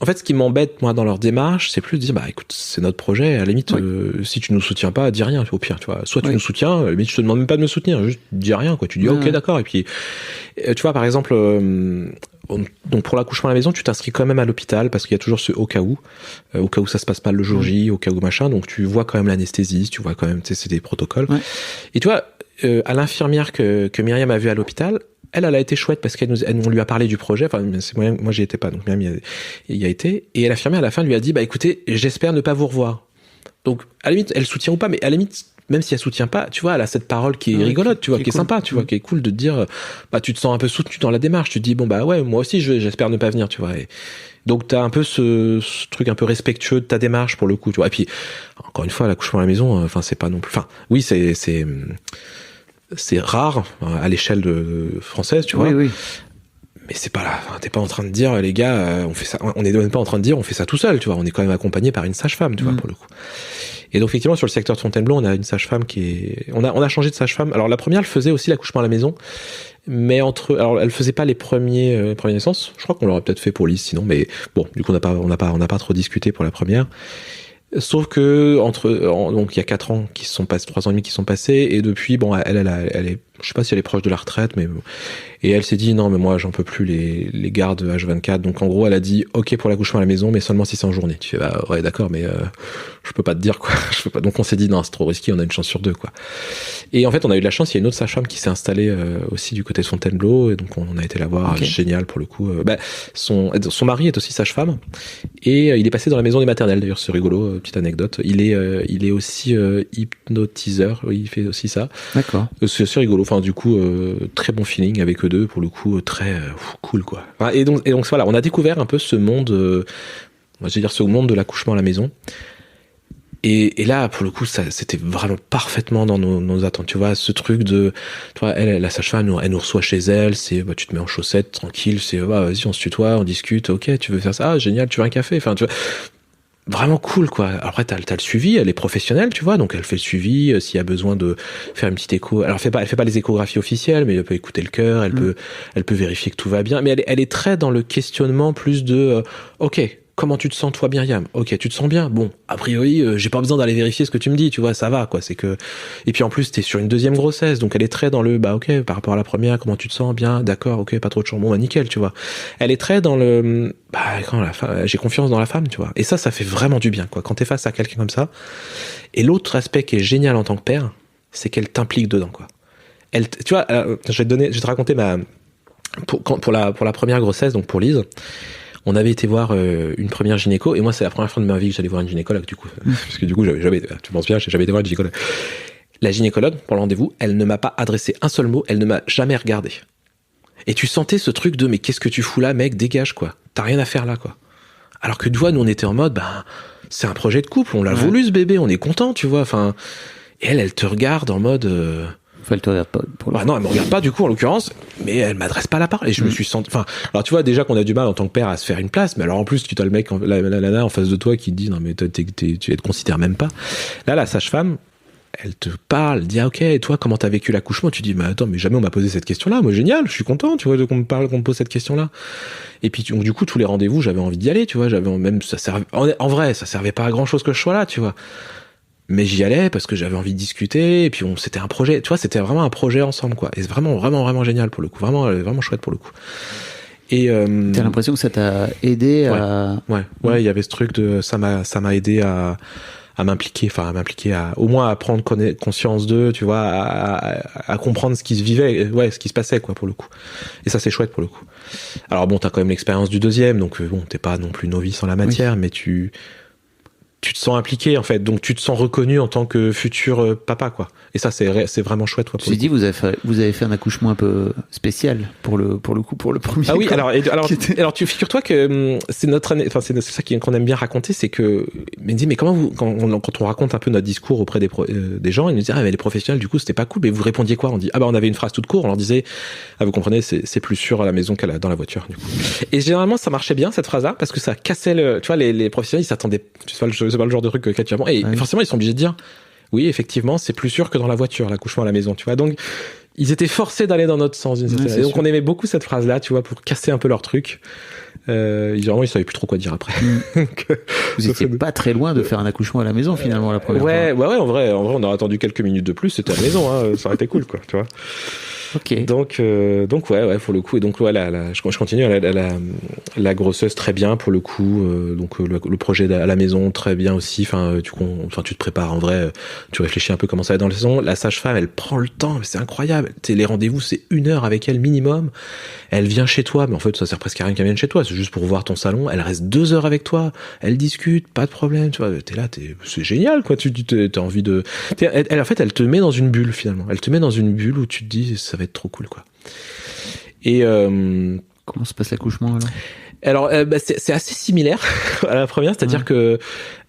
en fait, ce qui m'embête, moi, dans leur démarche, c'est plus de dire, bah, écoute, c'est notre projet, à la limite, si tu nous soutiens pas, dis rien, au pire, tu vois. Soit tu nous soutiens, à la limite, je te demande même pas de me soutenir, juste dis rien, quoi. Tu dis, ok, d'accord. Et puis, tu vois, par exemple, donc pour l'accouchement à la maison, tu t'inscris quand même à l'hôpital parce qu'il y a toujours ce au cas où ça se passe pas le jour J, au cas où machin. Donc tu vois quand même l'anesthésiste, tu vois quand même, c'est des protocoles. Ouais. Et tu vois, à l'infirmière que Myriam a vue à l'hôpital, elle a été chouette parce on lui a parlé du projet. Enfin, moi j'y étais pas, donc Myriam y a été. Et l'infirmière à la fin lui a dit, bah écoutez, j'espère ne pas vous revoir. Donc à la limite, elle soutient ou pas, mais à la limite, même si elle soutient pas, tu vois, elle a cette parole qui est rigolote, tu vois, qui est cool. Sympa, tu vois, qui est cool de te dire, bah tu te sens un peu soutenu dans la démarche. Tu te dis bon bah ouais, moi aussi j'espère ne pas venir, tu vois. Et donc t'as un peu ce truc un peu respectueux de ta démarche pour le coup, tu vois. Et puis encore une fois, l'accouchement à la maison, c'est pas non plus. Enfin, oui, c'est rare à l'échelle française, tu vois. Oui. Mais c'est pas là. Enfin, t'es pas en train de dire les gars, on fait ça. On est même pas en train de dire on fait ça tout seul, tu vois. On est quand même accompagné par une sage-femme, tu vois, pour le coup. Et donc effectivement sur le secteur de Fontainebleau, on a une sage-femme on a changé de sage-femme. Alors la première, elle faisait aussi l'accouchement à la maison, mais alors elle faisait pas les premières naissances. Je crois qu'on l'aurait peut-être fait pour Lise sinon, mais bon, du coup on n'a pas trop discuté pour la première. Sauf que donc il y a 4 ans qui se sont passés, 3 ans et demi qui sont passés, et depuis bon elle est, je sais pas si elle est proche de la retraite, mais et elle s'est dit non mais moi j'en peux plus les gardes H24, donc en gros elle a dit ok pour l'accouchement à la maison mais seulement si c'est en journée. Tu fais bah ouais d'accord mais je peux pas te dire quoi, je peux pas. Donc on s'est dit non c'est trop risqué, on a une chance sur 2 quoi. Et en fait on a eu de la chance, il y a une autre sage-femme qui s'est installée aussi du côté de Fontainebleau, et donc on a été la voir, génial pour le coup. Son mari est aussi sage-femme et il est passé dans la maison des maternelles d'ailleurs, c'est rigolo, petite anecdote. Il est aussi hypnotiseur, il fait aussi ça. D'accord. C'est assez rigolo. Enfin, du coup, très bon feeling avec eux deux, pour le coup, très cool, quoi. Et donc voilà, on a découvert un peu ce monde, ce monde de l'accouchement à la maison. Et là, pour le coup, c'était vraiment parfaitement dans nos attentes. Tu vois, ce truc de, tu vois, la sage-femme, elle nous reçoit chez elle, c'est, tu te mets en chaussettes, tranquille, c'est, vas-y, on se tutoie, on discute, ok, tu veux faire ça, génial, tu veux un café, enfin, tu vois. Vraiment cool, quoi. Après, t'as le suivi, elle est professionnelle, tu vois, donc elle fait le suivi, s'il y a besoin de faire une petite écho. Alors, elle fait pas les échographies officielles, mais elle peut écouter le cœur, elle peut vérifier que tout va bien, mais elle est très dans le questionnement plus de, ok, comment tu te sens, toi, Myriam? Ok, tu te sens bien? Bon, a priori, j'ai pas besoin d'aller vérifier ce que tu me dis, tu vois, ça va, quoi. C'est que, et puis en plus, t'es sur une 2e grossesse, donc elle est très dans le, ok, par rapport à la première, comment tu te sens? Bien, d'accord, ok, pas trop de chambon, nickel, tu vois. Elle est très dans le, j'ai confiance dans la femme, tu vois. Et ça fait vraiment du bien, quoi. Quand t'es face à quelqu'un comme ça. Et l'autre aspect qui est génial en tant que père, c'est qu'elle t'implique dedans, quoi. Tu vois, je vais te raconter pour la première grossesse, donc pour Lise. On avait été voir une première gynéco, et moi c'est la première fois de ma vie que j'allais voir une gynécologue, du coup. Parce que du coup, tu penses bien, j'ai jamais été voir une gynécologue. La gynécologue, pour le rendez-vous, elle ne m'a pas adressé un seul mot, elle ne m'a jamais regardé. Et tu sentais ce truc de, mais qu'est-ce que tu fous là, mec, dégage, quoi. T'as rien à faire là, quoi. Alors que tu vois, nous on était en mode, c'est un projet de couple, on l'a voulu ce bébé, on est content, tu vois, enfin. Et elle te regarde en mode... Elle te regarde pas. Non, elle me regarde pas du coup en l'occurrence, mais elle m'adresse pas la parole. Et je me suis senti. Enfin, alors tu vois déjà qu'on a du mal en tant que père à se faire une place, mais alors en plus tu as le mec, la nana en face de toi qui te dit non mais tu te considères même pas. Là, la sage-femme, elle te parle, dit ok, et toi comment t'as vécu l'accouchement? Tu dis mais attends, mais jamais on m'a posé cette question-là. Moi génial, je suis content, tu vois, qu'on me pose cette question-là. Et puis du coup tous les rendez-vous, j'avais envie d'y aller, tu vois, en vrai, ça servait pas à grand chose que je sois là, tu vois. Mais j'y allais parce que j'avais envie de discuter, et puis c'était un projet, tu vois, c'était vraiment un projet ensemble, quoi. Et c'est vraiment, vraiment, vraiment génial pour le coup, vraiment, vraiment chouette pour le coup. Et t'as l'impression que ça t'a aidé à... Ouais, il y avait ce truc de, ça m'a aidé à m'impliquer, au moins à prendre conscience d'eux, tu vois, à comprendre ce qui se vivait, ce qui se passait, quoi, pour le coup. Et ça, c'est chouette pour le coup. Alors bon, t'as quand même l'expérience du deuxième, donc bon, t'es pas non plus novice en la matière, mais tu te sens impliqué, en fait, donc tu te sens reconnu en tant que futur papa, quoi. Et ça, c'est vraiment chouette, quoi. Je dit, vous avez fait un accouchement un peu spécial pour le coup, pour le premier. Ah oui, alors tu figures-toi que c'est notre année, enfin c'est ça qu'on aime bien raconter, c'est que mais dit mais comment quand on raconte un peu notre discours auprès des gens, ils nous disent mais les professionnels du coup c'était pas cool, mais vous répondiez quoi? On dit on avait une phrase toute courte, on leur disait vous comprenez, c'est plus sûr à la maison qu'à dans la voiture, du coup. Et généralement ça marchait bien cette phrase-là parce que ça cassait tu vois les professionnels ils s'attendaient, c'est pas le genre de truc que tu avant, et forcément ils sont obligés de dire oui, effectivement, c'est plus sûr que dans la voiture, l'accouchement à la maison, tu vois. Donc, ils étaient forcés d'aller dans notre sens, d'une certaine manière. Donc, on aimait beaucoup cette phrase-là, tu vois, pour casser un peu leur truc. Généralement, ils savaient plus trop quoi dire après. Vous étiez pas très loin de faire un accouchement à la maison, finalement, la première fois. Ouais, en vrai, on aurait attendu quelques minutes de plus, c'était à la maison, hein, ça aurait été cool, quoi, tu vois. Ok. Donc ouais, pour le coup. Et donc je continue la grosseuse très bien pour le coup. Donc le projet à la maison très bien aussi. Enfin tu te prépares en vrai. Tu réfléchis un peu comment ça va être dans la saison. La sage-femme, elle prend le temps. C'est incroyable. Les rendez-vous, c'est 1 heure avec elle minimum. Elle vient chez toi, mais en fait ça sert presque à rien qu'elle vienne chez toi. C'est juste pour voir ton salon. Elle reste 2 heures avec toi. Elle discute, pas de problème. Tu vois, t'es là, c'est génial quoi. T'as envie de. En fait, elle te met dans une bulle finalement. Elle te met dans une bulle où tu te dis ça va être trop cool quoi. Et comment se passe l'accouchement alors c'est assez similaire à la première, c'est-à-dire que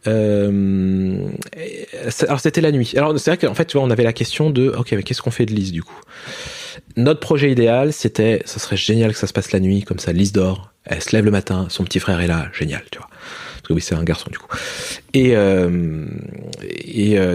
alors c'était la nuit. Alors c'est vrai qu'en fait tu vois on avait la question de ok mais qu'est-ce qu'on fait de Lise du coup. Notre projet idéal c'était ça serait génial que ça se passe la nuit comme ça Lise dort, elle se lève le matin, son petit frère est là, génial tu vois. Parce que oui c'est un garçon du coup. Et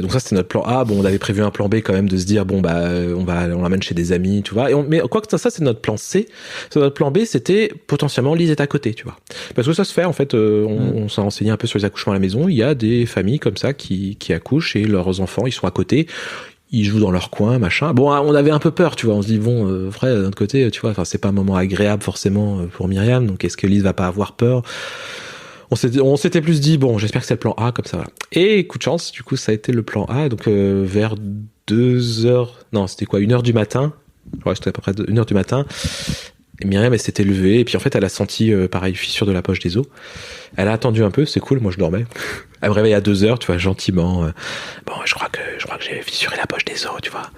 donc ça c'était notre plan A. Bon on avait prévu un plan B quand même de se dire bon on l'emmène chez des amis tu vois. Mais quoi que ça c'est notre plan C. Notre plan B c'était potentiellement Lise est à côté tu vois. Parce que ça se fait en fait. On s'est renseigné un peu sur les accouchements à la maison. Il y a des familles comme ça qui accouchent et leurs enfants ils sont à côté. Ils jouent dans leur coin, machin. Bon, on avait un peu peur, tu vois. On se dit bon, frère, d'un autre côté, tu vois. Enfin, c'est pas un moment agréable forcément pour Myriam. Donc, est-ce que Lise va pas avoir peur? On s'était plus dit bon, j'espère que c'est le plan A comme ça. Voilà. Et coup de chance, du coup, ça a été le plan A. Donc, vers 2h, non, c'était quoi, 1h du matin. Ouais, c'était à peu près 1h du matin. Et Myriam, elle s'était levée. Et puis, en fait, elle a senti, pareil, fissure de la poche des os. Elle a attendu un peu, c'est cool. Moi, je dormais. Elle me réveille à 2h, tu vois, gentiment. Bon, je crois que j'ai fissuré la poche des os, tu vois.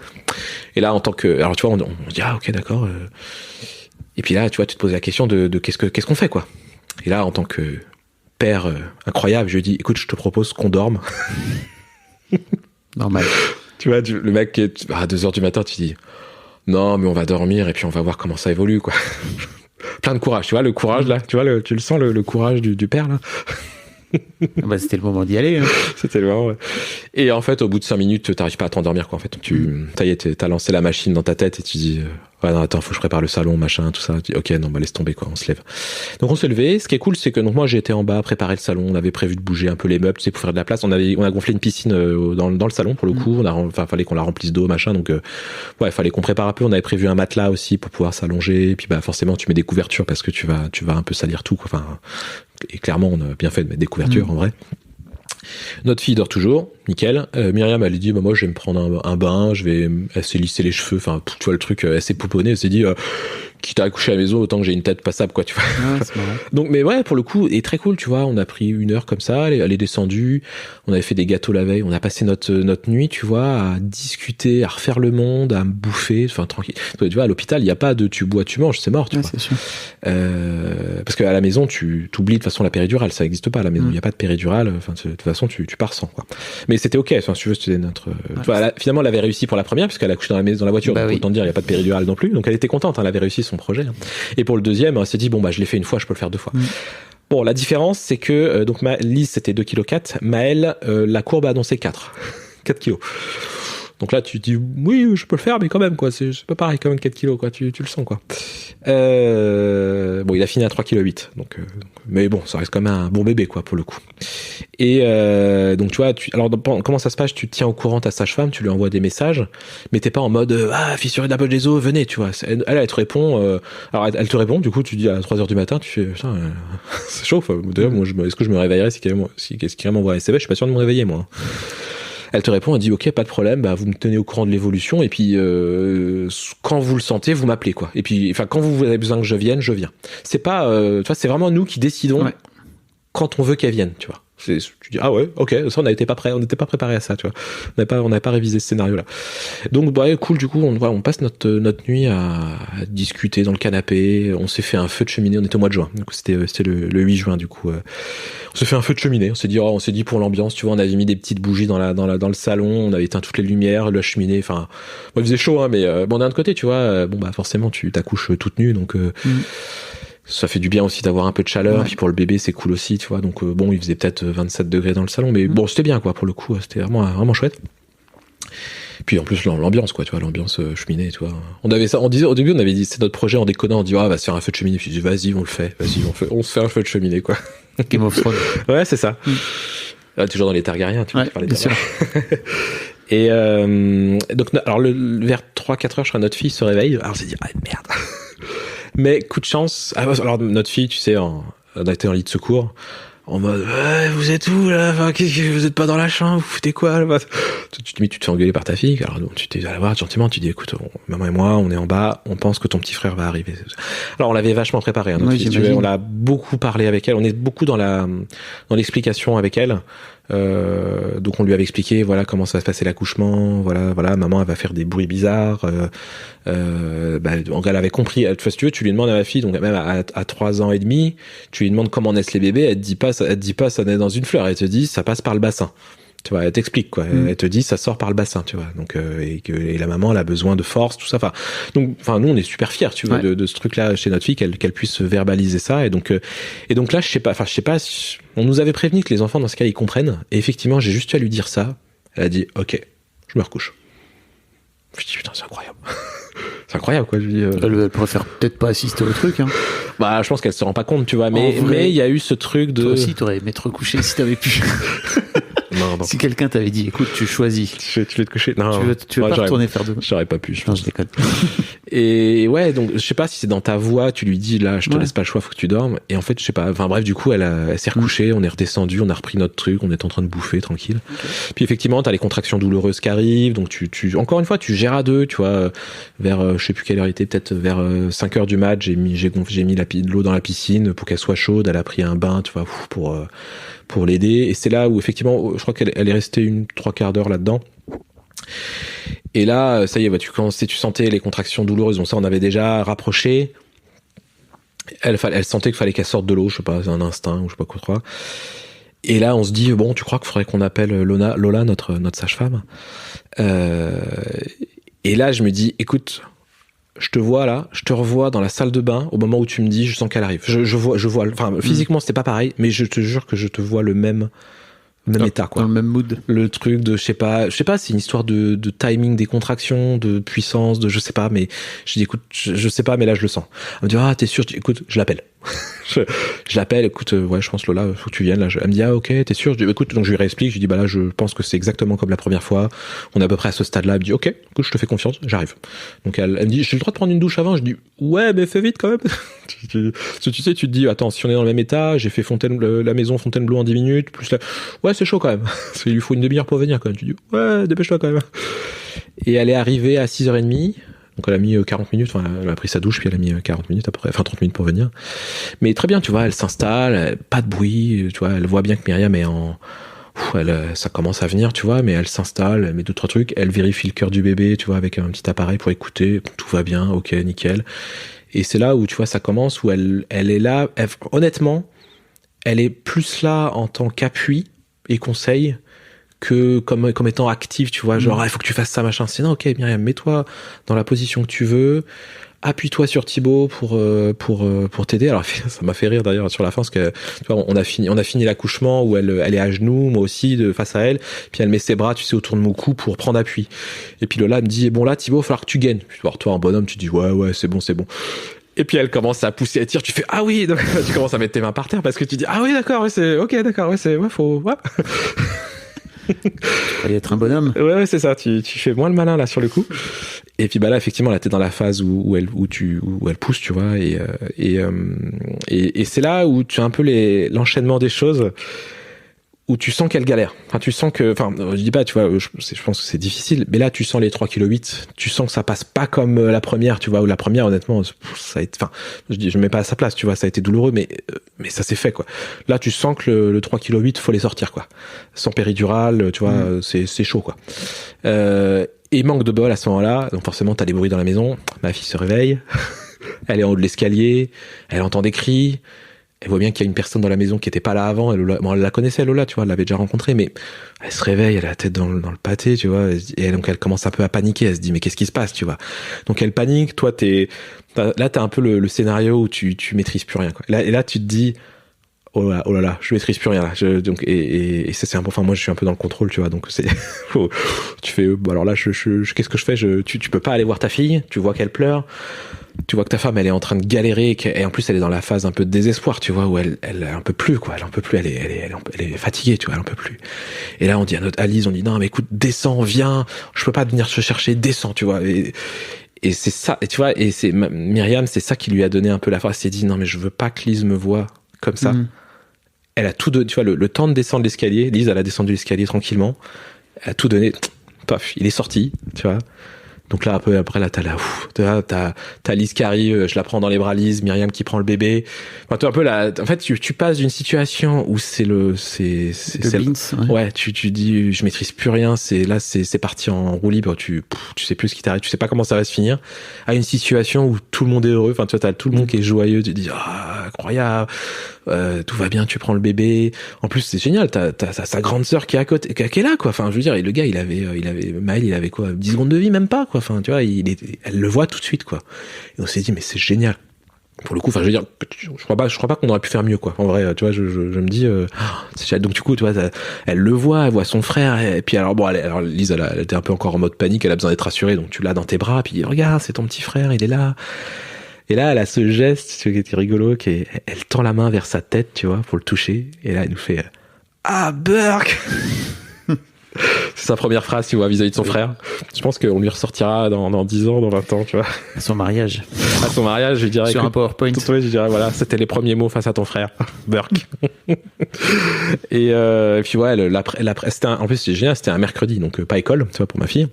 Et là, en tant que, alors, tu vois, on se dit, ah, ok, d'accord. Et puis là, tu vois, tu te poses la question de qu'est-ce qu'on fait, quoi. Et là, en tant que père incroyable, je lui dis, écoute, je te propose qu'on dorme. Normal. Tu vois, le mec, à 2h du matin, tu dis, non, mais on va dormir et puis on va voir comment ça évolue, quoi. Plein de courage, tu vois, le courage, là, tu vois, tu le sens, le courage du père, là. C'était le moment d'y aller. Hein. C'était le moment, ouais. Et en fait, au bout de 5 minutes, t'arrives pas à t'endormir, quoi. En fait, t'as lancé la machine dans ta tête et tu dis, ouais, non, attends, faut que je prépare le salon, machin, tout ça. Tu dis, ok, non, laisse tomber, quoi, on se lève. Donc, on s'est levé. Ce qui est cool, c'est que, donc, moi, j'étais en bas, préparer le salon. On avait prévu de bouger un peu les meubles, tu sais, pour faire de la place. On a gonflé une piscine dans le salon, pour le coup. Fallait qu'on la remplisse d'eau, machin. Donc, ouais, fallait qu'on prépare un peu. On avait prévu un matelas aussi pour pouvoir s'allonger. Et puis, forcément, tu mets des couvertures parce que tu vas un peu salir tout, quoi. Enfin, et clairement, on a bien fait de mettre des couvertures, en vrai. Notre fille dort toujours, nickel. Myriam, elle dit, moi, je vais me prendre un bain, elle s'est lissé les cheveux, enfin, tu vois le truc, elle s'est pouponnée, elle s'est dit, quitte à accoucher à la maison, autant que j'ai une tête passable, quoi, tu vois. Ah, c'est marrant. Donc, mais ouais, pour le coup, et très cool, tu vois, on a pris 1 heure comme ça, elle est descendue, on avait fait des gâteaux la veille, on a passé notre nuit, tu vois, à discuter, à refaire le monde, à me bouffer, enfin, tranquille. Tu vois, à l'hôpital, il n'y a pas de tu bois, tu manges, c'est mort, tu vois. C'est sûr. Parce qu'à la maison, tu t'oublies de toute façon la péridurale, ça n'existe pas à la maison, il n'y a pas de péridurale, enfin, de toute façon, tu pars sans, quoi. Mais c'était ok, enfin, si tu veux, c'était notre, tu vois, finalement, elle avait réussi pour la première, puisqu'elle a couché dans la voiture, donc autant dire, il n'y a pas de péridurale non plus, donc elle était contente, elle avait réussi son projet. Et pour le deuxième, elle s'est dit, je l'ai fait une fois, je peux le faire 2 fois. Bon, la différence, c'est que, donc, Lise, c'était 2,4 kg. Maëlle, la courbe a annoncé 4 kg. Donc là, tu te dis, oui, je peux le faire, mais quand même, quoi. C'est pas pareil, quand même, 4 kilos, quoi. Tu le sens, quoi. Bon, il a fini à 3,8 kg, donc, mais bon, ça reste quand même un bon bébé, quoi, pour le coup. Et, donc, tu vois, alors, comment ça se passe? Tu te tiens au courant ta sage-femme, tu lui envoies des messages, mais t'es pas en mode, fissuré de la poche des os, venez, tu vois. Elle te répond, alors, elle te répond, du coup, tu dis à 3h du matin, tu fais, putain, c'est chaud, d'ailleurs, moi, est-ce que je me réveillerais si quelqu'un m'envoie un SMS? Je suis pas sûr de me réveiller, moi. Elle te répond, elle dit ok, pas de problème, bah vous me tenez au courant de l'évolution et puis quand vous le sentez, vous m'appelez quoi. Et puis enfin quand vous avez besoin que je vienne, je viens. C'est pas tu vois, c'est vraiment nous qui décidons quand on veut qu'elle vienne, tu vois. Tu dis ah ouais, ok, ça on n'était pas préparé à ça, tu vois. On n'avait pas révisé ce scénario là. Donc bah cool, du coup on passe notre nuit à discuter dans le canapé, on s'est fait un feu de cheminée, on était au mois de juin. Donc c'était le 8 juin du coup. On s'est fait un feu de cheminée, on s'est dit pour l'ambiance, tu vois, on avait mis des petites bougies dans le salon, on avait éteint toutes les lumières, la cheminée, enfin bon, il faisait chaud hein, mais bon d'un autre côté, tu vois, bon bah forcément tu t'accouches toute nue donc ça fait du bien aussi d'avoir un peu de chaleur, puis pour le bébé c'est cool aussi, tu vois. Donc bon, il faisait peut-être 27 degrés dans le salon, mais bon, c'était bien quoi pour le coup, c'était vraiment chouette. Puis en plus l'ambiance quoi, tu vois, l'ambiance cheminée, tu vois. On avait ça, on disait au début, on avait dit c'est notre projet en déconnant, on dit va se faire un feu de cheminée, puis je dis vas-y, on le fait, on se fait un feu de cheminée quoi. Game of Thrones. Ouais, c'est ça. Toujours dans les Targaryens, tu vois, bien sûr. Et donc alors vers 3-4 heures, je crois, notre fille se réveille. Alors on s'est dit ah merde. Mais coup de chance, alors notre fille, tu sais, on a été en lit de secours, en mode vous êtes où là, enfin, vous êtes pas dans la chambre, vous foutez quoi là? Tu te fais engueuler par ta fille, alors donc tu t'es allé voir gentiment, tu dis écoute, maman et moi on est en bas, on pense que ton petit frère va arriver. Alors on l'avait vachement préparé, hein, notre fille, tu vois, on l'a beaucoup parlé avec elle, on est beaucoup dans l'explication avec elle. Donc on lui avait expliqué voilà comment ça va se passer l'accouchement, voilà maman elle va faire des bruits bizarres, elle avait compris. Si tu veux, tu lui demandes à ma fille, donc même à 3 ans et demi, tu lui demandes comment naissent les bébés, elle te dit pas ça naît dans une fleur, elle te dit ça passe par le bassin. Tu vois, elle t'explique quoi. Elle te dit ça sort par le bassin, tu vois. Donc et la maman elle a besoin de force, tout ça. Enfin nous on est super fiers, tu vois, de ce truc-là chez notre fille, qu'elle puisse verbaliser ça. Et donc là je sais pas. On nous avait prévenu que les enfants dans ce cas ils comprennent. Et effectivement j'ai juste eu à lui dire ça. Elle a dit ok, je me recouche. Je me dis putain c'est incroyable. C'est incroyable quoi. Je dis. Elle préfère peut-être pas assister au truc. Hein. Bah je pense qu'elle se rend pas compte, tu vois. Mais il y a eu ce truc de. Toi aussi t'aurais aimé te recoucher si t'avais pu. Non. Si quelqu'un t'avait dit, écoute, tu choisis. Tu veux te coucher? Non. Tu veux pas retourner faire de. J'aurais pas pu, je pense. Je déconne. Et ouais, donc, je sais pas si c'est dans ta voix, tu lui dis, là, je te laisse pas le choix, faut que tu dormes. Et en fait, je sais pas. Enfin, bref, du coup, elle s'est recouchée, on est redescendu, on a repris notre truc, on est en train de bouffer, tranquille. Okay. Puis effectivement, t'as les contractions douloureuses qui arrivent, donc encore une fois, tu gères à deux, tu vois, vers, je sais plus quelle heure il était, peut-être vers 5h du mat, j'ai mis de l'eau dans la piscine pour qu'elle soit chaude, elle a pris un bain, tu vois, pour l'aider. Et c'est là où effectivement, je crois qu'elle est restée 3/4 d'heure là-dedans. Et là, ça y est, tu sentais les contractions douloureuses. Donc ça, on avait déjà rapproché. Elle sentait qu'il fallait qu'elle sorte de l'eau, je sais pas, c'est un instinct ou je sais pas quoi. Et là, on se dit bon, tu crois qu'il faudrait qu'on appelle Lola, notre sage-femme. Et là, je me dis, écoute. Je te vois là, je te revois dans la salle de bain au moment où tu me dis, je sens qu'elle arrive. Je vois, enfin, physiquement c'était pas pareil, mais je te jure que je te vois le même état, quoi. Dans le même mood. Le truc de, je sais pas, c'est une histoire de timing des contractions, de puissance, je sais pas, mais je dis, écoute, je sais pas, mais là je le sens. Elle me dit, t'es sûr? Je dis, écoute, je l'appelle. je l'appelle, écoute, je pense Lola, faut que tu viennes là. Elle me dit, ok, t'es sûr? Je dis, écoute, donc je lui réexplique, je dis, là, je pense que c'est exactement comme la première fois. On est à peu près à ce stade-là. Elle me dit, ok, écoute, je te fais confiance, j'arrive. Donc elle me dit, j'ai le droit de prendre une douche avant? Je dis, ouais, mais fais vite quand même. Tu sais, tu te dis, attends, si on est dans le même état, j'ai fait la maison Fontainebleau en 10 minutes, plus là, ouais, c'est chaud quand même. Il lui faut une demi-heure pour venir quand même. Tu dis, ouais, dépêche-toi quand même. Et elle est arrivée à 6h30. Donc elle a mis 40 minutes, enfin elle a pris sa douche puis elle a mis 40 minutes après, enfin 30 minutes pour venir. Mais très bien, tu vois, elle s'installe, pas de bruit, tu vois, elle voit bien que Myriam est ça commence à venir, tu vois, mais elle s'installe, elle met 2-3 trucs, elle vérifie le cœur du bébé, tu vois, avec un petit appareil pour écouter, tout va bien, ok, nickel. Et c'est là où, tu vois, ça commence, où elle est là, honnêtement, elle est plus là en tant qu'appui et conseil que comme étant active, tu vois, genre il faut que tu fasses ça, machin. C'est non, ok Myriam, mets-toi dans la position que tu veux, appuie-toi sur Thibaut pour t'aider. Alors ça m'a fait rire d'ailleurs sur la fin parce que tu vois, on a fini l'accouchement où elle est à genoux, moi aussi face à elle, puis elle met ses bras, tu sais, autour de mon cou pour prendre appui. Et puis Lola me dit bon là Thibaut, il va falloir que tu gaines. Puis alors, toi en bonhomme, tu dis ouais c'est bon. Et puis elle commence à pousser, à tirer, tu fais ah oui, donc, tu commences à mettre tes mains par terre parce que tu dis ah oui d'accord, ouais, c'est ok d'accord, ouais faut ouais. Fallait être un bonhomme. Ouais, c'est ça. Tu fais moins le malin là sur le coup. Et puis là, effectivement, là, t'es dans la phase où elle pousse, tu vois, et c'est là où tu as un peu l'enchaînement des choses, où tu sens qu'elle galère. Enfin, tu sens que, enfin, je dis pas, tu vois, je pense que c'est difficile, mais là, tu sens les 3,8 kg. Tu sens que ça passe pas comme la première, tu vois, où la première, honnêtement, ça a été, enfin, je mets pas à sa place, tu vois, ça a été douloureux, mais ça s'est fait, quoi. Là, tu sens que le 3,8 kg, faut les sortir, quoi. Sans péridurale, tu vois, c'est chaud, quoi. Et manque de bol à ce moment-là, donc forcément, t'as des bruits dans la maison. Ma fille se réveille. Elle est en haut de l'escalier. Elle entend des cris. Elle voit bien qu'il y a une personne dans la maison qui était pas là avant. Elle la connaissait, Lola, tu vois, elle l'avait déjà rencontrée, mais elle se réveille, elle a la tête dans le pâté, tu vois, et donc elle commence un peu à paniquer. Elle se dit, mais qu'est-ce qui se passe, tu vois? Donc elle panique. Toi, t'as un peu le scénario où tu maîtrises plus rien, quoi. Et là, tu te dis, oh là là, je maîtrise plus rien là. Donc et ça c'est un peu, enfin moi je suis un peu dans le contrôle, tu vois, donc c'est tu fais bon, alors là qu'est-ce que je fais, tu peux pas aller voir ta fille, tu vois qu'elle pleure, tu vois que ta femme elle est en train de galérer et en plus elle est dans la phase un peu de désespoir, tu vois, où elle en peut plus, quoi, elle en peut plus, elle est fatiguée, tu vois, elle en peut plus. Et là on dit à Lise, on dit non mais écoute, descends, viens, je peux pas venir te chercher, descends, tu vois. Et c'est ça, et tu vois, et c'est Myriam, c'est ça qui lui a donné un peu la force. Elle s'est dit non mais je veux pas que Lise me voie comme ça. Elle a tout donné, tu vois, le temps de descendre l'escalier. Lise, elle a descendu l'escalier tranquillement. Elle a tout donné. Paf, il est sorti, tu vois. Donc là, un peu après, là, t'as Lise qui arrive, je la prends dans les bras, Lise, Myriam qui prend le bébé. Enfin, toi, un peu là, en fait, tu passes d'une situation où c'est ouais, tu dis, je maîtrise plus rien, c'est parti en roue libre, tu sais plus ce qui t'arrive, tu sais pas comment ça va se finir, à une situation où tout le monde est heureux, enfin, tu vois, t'as tout le monde qui est joyeux, tu te dis, incroyable, tout va bien, tu prends le bébé. En plus, c'est génial, t'as sa grande sœur qui est à côté, qui est là, quoi. Enfin, je veux dire, le gars, Maël, il avait quoi, 10 secondes de vie, même pas, quoi. Enfin, tu vois, elle le voit tout de suite, quoi. Et on s'est dit, mais c'est génial. Pour le coup, enfin, je veux dire, je crois pas qu'on aurait pu faire mieux, quoi. En vrai, tu vois, je me dis, c'est génial. Donc, du coup, tu vois, elle le voit, elle voit son frère, et puis alors, bon, alors, Lise, elle était un peu encore en mode panique, elle a besoin d'être rassurée, donc tu l'as dans tes bras, puis regarde, c'est ton petit frère, il est là. Et là, elle a ce geste, qui était rigolo, elle tend la main vers sa tête, tu vois, pour le toucher, et là, elle nous fait, Burke! C'est sa première phrase, tu vois, vis-à-vis de son frère. Je pense qu'on lui ressortira dans 10 ans, dans 20 ans, tu vois. À son mariage. À son mariage, je dirais. Sur un PowerPoint. Je dirais, voilà, c'était les premiers mots face à ton frère, Burke. Et puis ouais, en plus, c'est génial, c'était un mercredi, donc pas école, tu vois, pour ma fille.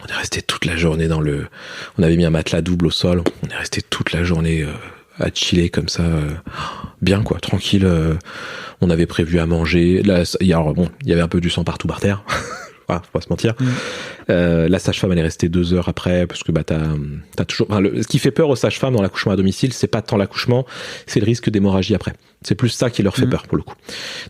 On est resté toute la journée on avait mis un matelas double au sol. On est resté toute la journée à chiller comme ça, bien quoi, tranquille. On avait prévu à manger. Là, il y avait un peu du sang partout par terre. Faut pas se mentir. La sage-femme, elle est restée 2 heures après, parce que t'as toujours. Enfin, ce qui fait peur aux sages-femmes dans l'accouchement à domicile, c'est pas tant l'accouchement, c'est le risque d'hémorragie après. C'est plus ça qui leur fait peur pour le coup.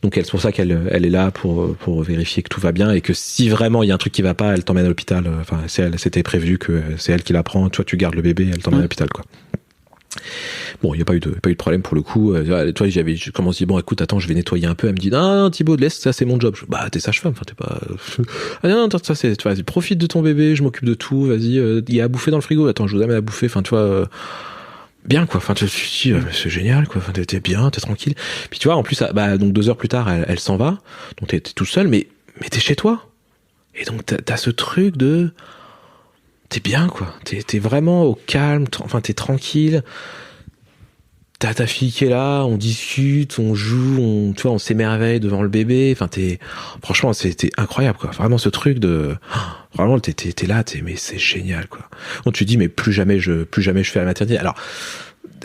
Donc c'est pour ça qu'elle est là pour vérifier que tout va bien et que si vraiment il y a un truc qui va pas, elle t'emmène à l'hôpital. Enfin, c'était prévu que c'est elle qui la prend. Toi, tu gardes le bébé, elle t'emmène à l'hôpital, quoi. Bon, il n'y a pas eu de problème pour le coup. Toi, je commence à dire, bon, écoute, attends, je vais nettoyer un peu. Elle me dit, non, Thibaut, laisse, ça, c'est mon job. T'es sage-femme, enfin, t'es pas, non, ça, c'est, vas-y, profite de ton bébé, je m'occupe de tout, vas-y, il y a à bouffer dans le frigo, attends, je vous amène à bouffer, enfin, tu vois, bien, quoi, enfin, tu te dis, c'est génial, quoi, enfin, t'es bien, t'es tranquille. Puis, tu vois, en plus, donc 2 heures plus tard, elle s'en va, donc t'es tout seul, mais t'es chez toi. Et donc, t'as ce truc de, t'es bien, quoi. T'es vraiment au calme, enfin, t'es tranquille. T'as ta fille qui est là, on discute, on joue, tu vois, on s'émerveille devant le bébé. Enfin, franchement, c'était incroyable, quoi. Vraiment, ce truc de, vraiment, t'es là, mais c'est génial, quoi. Donc, tu dis, mais plus jamais je fais la maternité. Alors,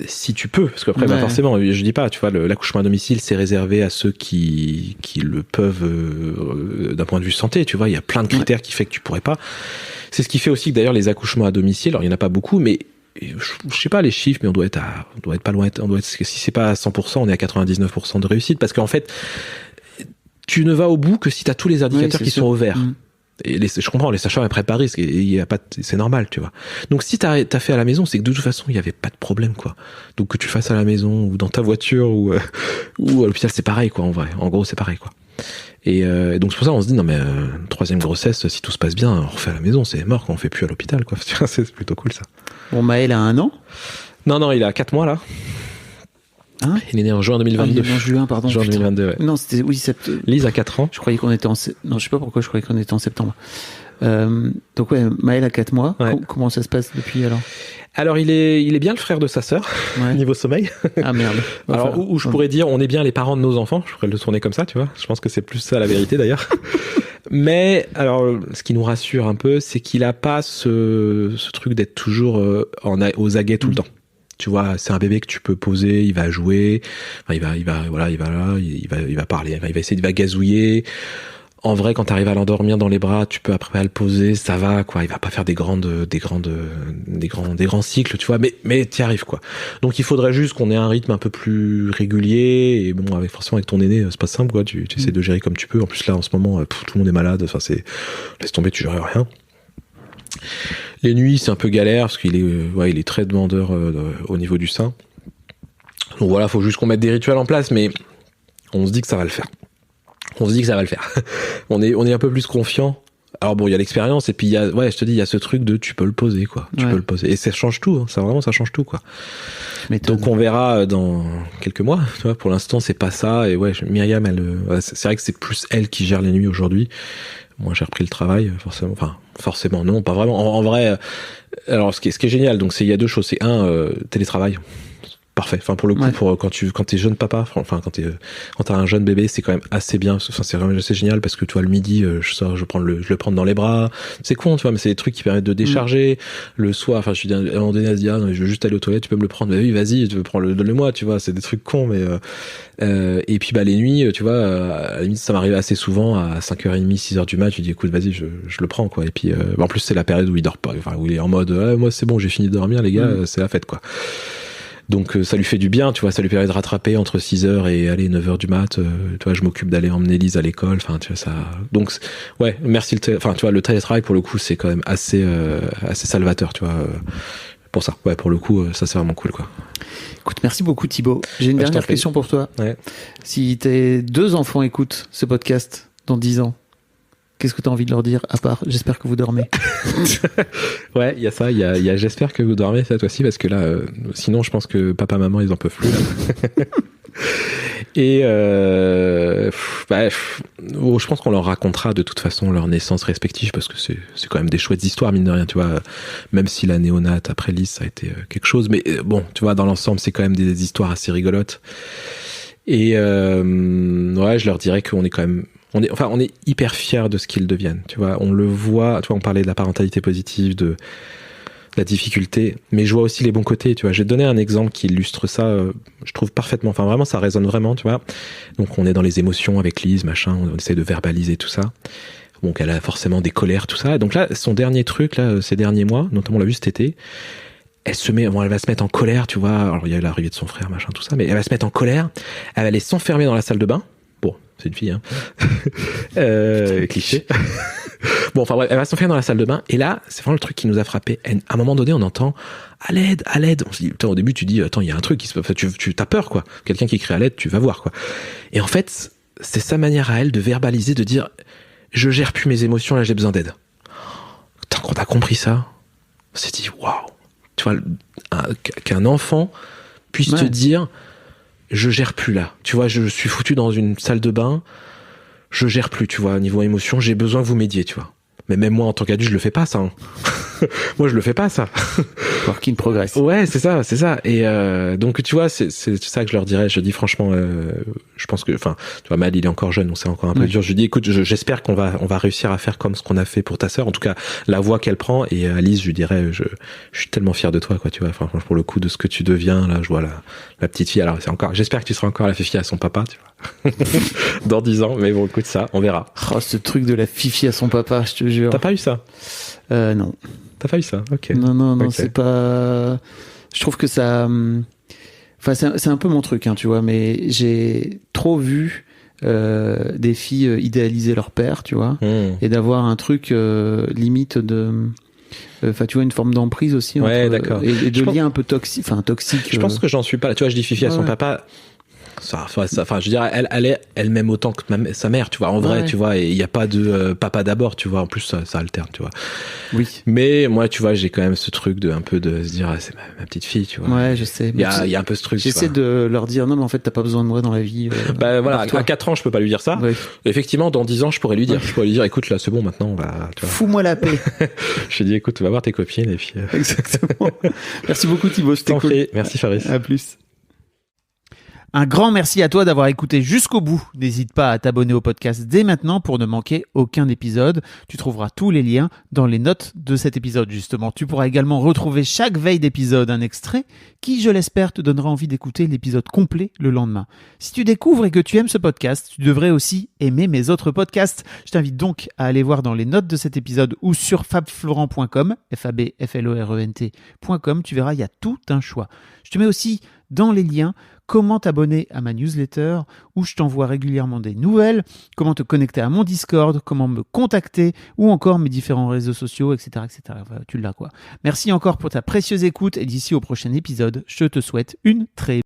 si tu peux, parce qu'après, forcément, je dis pas, tu vois, l'accouchement à domicile, c'est réservé à ceux qui le peuvent, d'un point de vue santé, tu vois. Il y a plein de critères qui fait que tu pourrais pas. C'est ce qui fait aussi que d'ailleurs, les accouchements à domicile, alors il y en a pas beaucoup, mais je sais pas les chiffres, mais on doit être pas loin, si c'est pas à 100%, on est à 99% de réussite, parce qu'en fait, tu ne vas au bout que si t'as tous les indicateurs qui sont au vert. Et je comprends, les sages-femmes elles prennent pas de risque, et y a pas, c'est normal, tu vois. Donc si t'as fait à la maison, c'est que de toute façon il y avait pas de problème, quoi. Donc que tu fasses à la maison ou dans ta voiture ou à l'hôpital, c'est pareil, quoi. En vrai, en gros c'est pareil, quoi. Et donc c'est pour ça on se dit non mais troisième grossesse, si tout se passe bien, on refait à la maison, c'est mort, qu'on fait plus à l'hôpital, quoi. C'est plutôt cool ça. Bon, Maël a 1 an. Non, il a 4 mois là. Hein, il est né en juin 2022. En juin, pardon. Juin 2022, ouais. Non, c'était Lise a 4 ans. Je croyais qu'on était non, je sais pas pourquoi je croyais qu'on était en septembre. Donc ouais, Maël a 4 mois. Ouais. Comment ça se passe depuis alors? Alors il est bien le frère de sa sœur, Ouais. niveau sommeil. Ah merde. Alors Enfin, où je pourrais dire on est bien les parents de nos enfants, je pourrais le tourner comme ça, tu vois. Je pense que c'est plus ça la vérité d'ailleurs. Mais alors ce qui nous rassure un peu, c'est qu'il a pas ce truc d'être toujours aux aguets tout le temps. Tu vois, c'est un bébé que tu peux poser, il va jouer, enfin, il va parler, il va gazouiller. En vrai, quand t'arrives à l'endormir dans les bras, tu peux après le poser, ça va, quoi. Il va pas faire des grands cycles, tu vois. Mais t'y arrives, quoi. Donc il faudrait juste qu'on ait un rythme un peu plus régulier. Et bon, forcément avec ton aîné, c'est pas simple, quoi. Tu essaies de gérer comme tu peux. En plus là, en ce moment, tout le monde est malade. Enfin, laisse tomber, tu gères rien. Les nuits, c'est un peu galère parce qu'il est très demandeur au niveau du sein. Donc voilà, faut juste qu'on mette des rituels en place, mais on se dit que ça va le faire. On est un peu plus confiant. Alors bon, il y a l'expérience et puis il y a ce truc de tu peux le poser, quoi. Tu peux le poser et ça change tout. Hein. Ça change tout, quoi. Donc on verra dans quelques mois. Tu vois, pour l'instant c'est pas ça. Et ouais, Myriam, c'est vrai que c'est plus elle qui gère les nuits aujourd'hui. Moi, j'ai repris le travail, forcément. Enfin, forcément, non, pas vraiment. En vrai, alors, ce qui est génial, donc, il y a 2 choses. C'est télétravail. Parfait. Enfin, pour le coup, quand t'es jeune papa, enfin, quand t'as un jeune bébé, c'est quand même assez bien. Enfin, c'est vraiment assez génial parce que, tu vois, le midi, je le prends dans les bras. C'est con, tu vois, mais c'est des trucs qui permettent de décharger. Le soir, enfin, je suis à un moment donné, elle se dit, non, je veux juste aller aux toilettes, tu peux me le prendre. Bah oui, vas-y, tu veux prendre donne-le-moi, tu vois, c'est des trucs cons, mais, et puis, les nuits, tu vois, à la limite, ça m'arrive assez souvent à 5h30, 6h du mat, je dis, écoute, vas-y, je le prends, quoi. Et puis, en plus, c'est la période où il dort pas, enfin, où il est en mode, moi, c'est bon, j'ai fini de dormir, les gars, c'est la fête, quoi. Donc ça lui fait du bien, tu vois, ça lui permet de rattraper entre 6h et 9h du mat, tu vois, je m'occupe d'aller emmener Lise à l'école, enfin tu vois ça. Donc ouais, merci tu vois, le télétravail pour le coup, c'est quand même assez salvateur, tu vois. Pour ça. Ouais, pour le coup, ça c'est vraiment cool, quoi. Écoute, merci beaucoup Thibaut. J'ai une dernière question pour toi. Ouais. Si tes 2 enfants écoutent ce podcast dans 10 ans, qu'est-ce que tu as envie de leur dire à part j'espère que vous dormez? Ouais, il y a ça, il y a j'espère que vous dormez cette fois-ci parce que là sinon je pense que papa maman ils en peuvent plus là. Et je pense qu'on leur racontera de toute façon leur naissance respective parce que c'est quand même des chouettes histoires mine de rien, tu vois, même si la néonate après Lise ça a été quelque chose, mais bon, tu vois, dans l'ensemble c'est quand même des histoires assez rigolotes. Et ouais, je leur dirais qu'on est quand même on est hyper fiers de ce qu'ils deviennent, tu vois, on le voit, tu vois, on parlait de la parentalité positive, de la difficulté, mais je vois aussi les bons côtés, tu vois. Je vais te donner un exemple qui illustre ça, je trouve parfaitement, enfin vraiment ça résonne vraiment, tu vois. Donc on est dans les émotions avec Lise, machin, on essaie de verbaliser tout ça. Donc elle a forcément des colères, tout ça. Donc là, son dernier truc, là, ces derniers mois, notamment on l'a vu cet été, elle va se mettre en colère, tu vois. Alors il y a l'arrivée de son frère, machin, tout ça, mais elle va se mettre en colère, elle va aller s'enfermer dans la salle de bain. Bon, c'est une fille, hein. Cliché. Bon, enfin bref, elle va s'enfermer dans la salle de bain, et là, c'est vraiment le truc qui nous a frappé. À un moment donné, on entend à l'aide. On se dit, putain, au début, tu dis, attends, il y a un truc qui se passe, tu t'as peur, quoi. Quelqu'un qui crie à l'aide, tu vas voir, quoi. Et en fait, c'est sa manière à elle de verbaliser, de dire, je gère plus mes émotions, là, j'ai besoin d'aide. Quand t'as compris ça, on s'est dit, waouh. Tu vois, qu'un enfant puisse te dire, je gère plus là. Tu vois, je suis foutu dans une salle de bain, je gère plus, tu vois, niveau émotion, j'ai besoin que vous m'aidiez, tu vois. Mais même moi, en tant qu'adulte, je le fais pas, ça. Hein. Moi, je le fais pas, ça. Work in progress. Ouais, c'est ça. Et donc, tu vois, c'est ça que je leur dirais. Je dis franchement, je pense que, enfin, tu vois, Mal, il est encore jeune, donc c'est encore un peu dur. Je lui dis, écoute, j'espère qu'on va réussir à faire comme ce qu'on a fait pour ta sœur. En tout cas, la voie qu'elle prend. Et Alice, je lui dirais, je suis tellement fier de toi, quoi, tu vois. Enfin, pour le coup, de ce que tu deviens, là, je vois la petite fille. Alors, j'espère que tu seras encore la fille à son papa, tu vois. Dans 10 ans. Mais bon, écoute ça, on verra. Oh, ce truc de la fifi à son papa, je te jure. T'as pas eu ça? Non. T'as pas eu ça? Ok. Non, okay. C'est pas. Je trouve que ça. Enfin, c'est un peu mon truc, hein, tu vois, mais j'ai trop vu des filles idéaliser leur père, tu vois, et d'avoir un truc limite de... Enfin, tu vois, une forme d'emprise aussi. Ouais, d'accord. Et de liens un peu toxique. Je pense que j'en suis pas là. Tu vois, je dis Fifi à son papa. Enfin, je veux dire, elle m'aime autant que sa mère, tu vois, en vrai, tu vois, et il n'y a pas de papa d'abord, tu vois, en plus, ça alterne, tu vois. Oui. Mais moi, tu vois, j'ai quand même ce truc de un peu de se dire, c'est ma petite fille, tu vois. Ouais, je sais. Il y a un peu ce truc. J'essaie de leur dire, non, mais en fait, t'as pas besoin de moi dans la vie. Voilà, à 4 ans, je peux pas lui dire ça. Ouais. Effectivement, dans 10 ans, je pourrais lui dire. Je pourrais lui dire, écoute, là, c'est bon, maintenant, on va, tu vois. Fous-moi la paix. Je lui ai dit, écoute, va voir tes copines, et puis. Exactement. Merci beaucoup, Thibaut. C'était cool. Merci, Fabrice. À plus. Un grand merci à toi d'avoir écouté jusqu'au bout. N'hésite pas à t'abonner au podcast dès maintenant pour ne manquer aucun épisode. Tu trouveras tous les liens dans les notes de cet épisode justement. Tu pourras également retrouver chaque veille d'épisode un extrait qui, je l'espère, te donnera envie d'écouter l'épisode complet le lendemain. Si tu découvres et que tu aimes ce podcast, tu devrais aussi aimer mes autres podcasts. Je t'invite donc à aller voir dans les notes de cet épisode ou sur fabflorent.com, fabflorent.com, tu verras, il y a tout un choix. Je te mets aussi dans les liens comment t'abonner à ma newsletter où je t'envoie régulièrement des nouvelles, comment te connecter à mon Discord, comment me contacter ou encore mes différents réseaux sociaux, etc. etc. Enfin, tu l'as quoi. Merci encore pour ta précieuse écoute et d'ici au prochain épisode, je te souhaite une très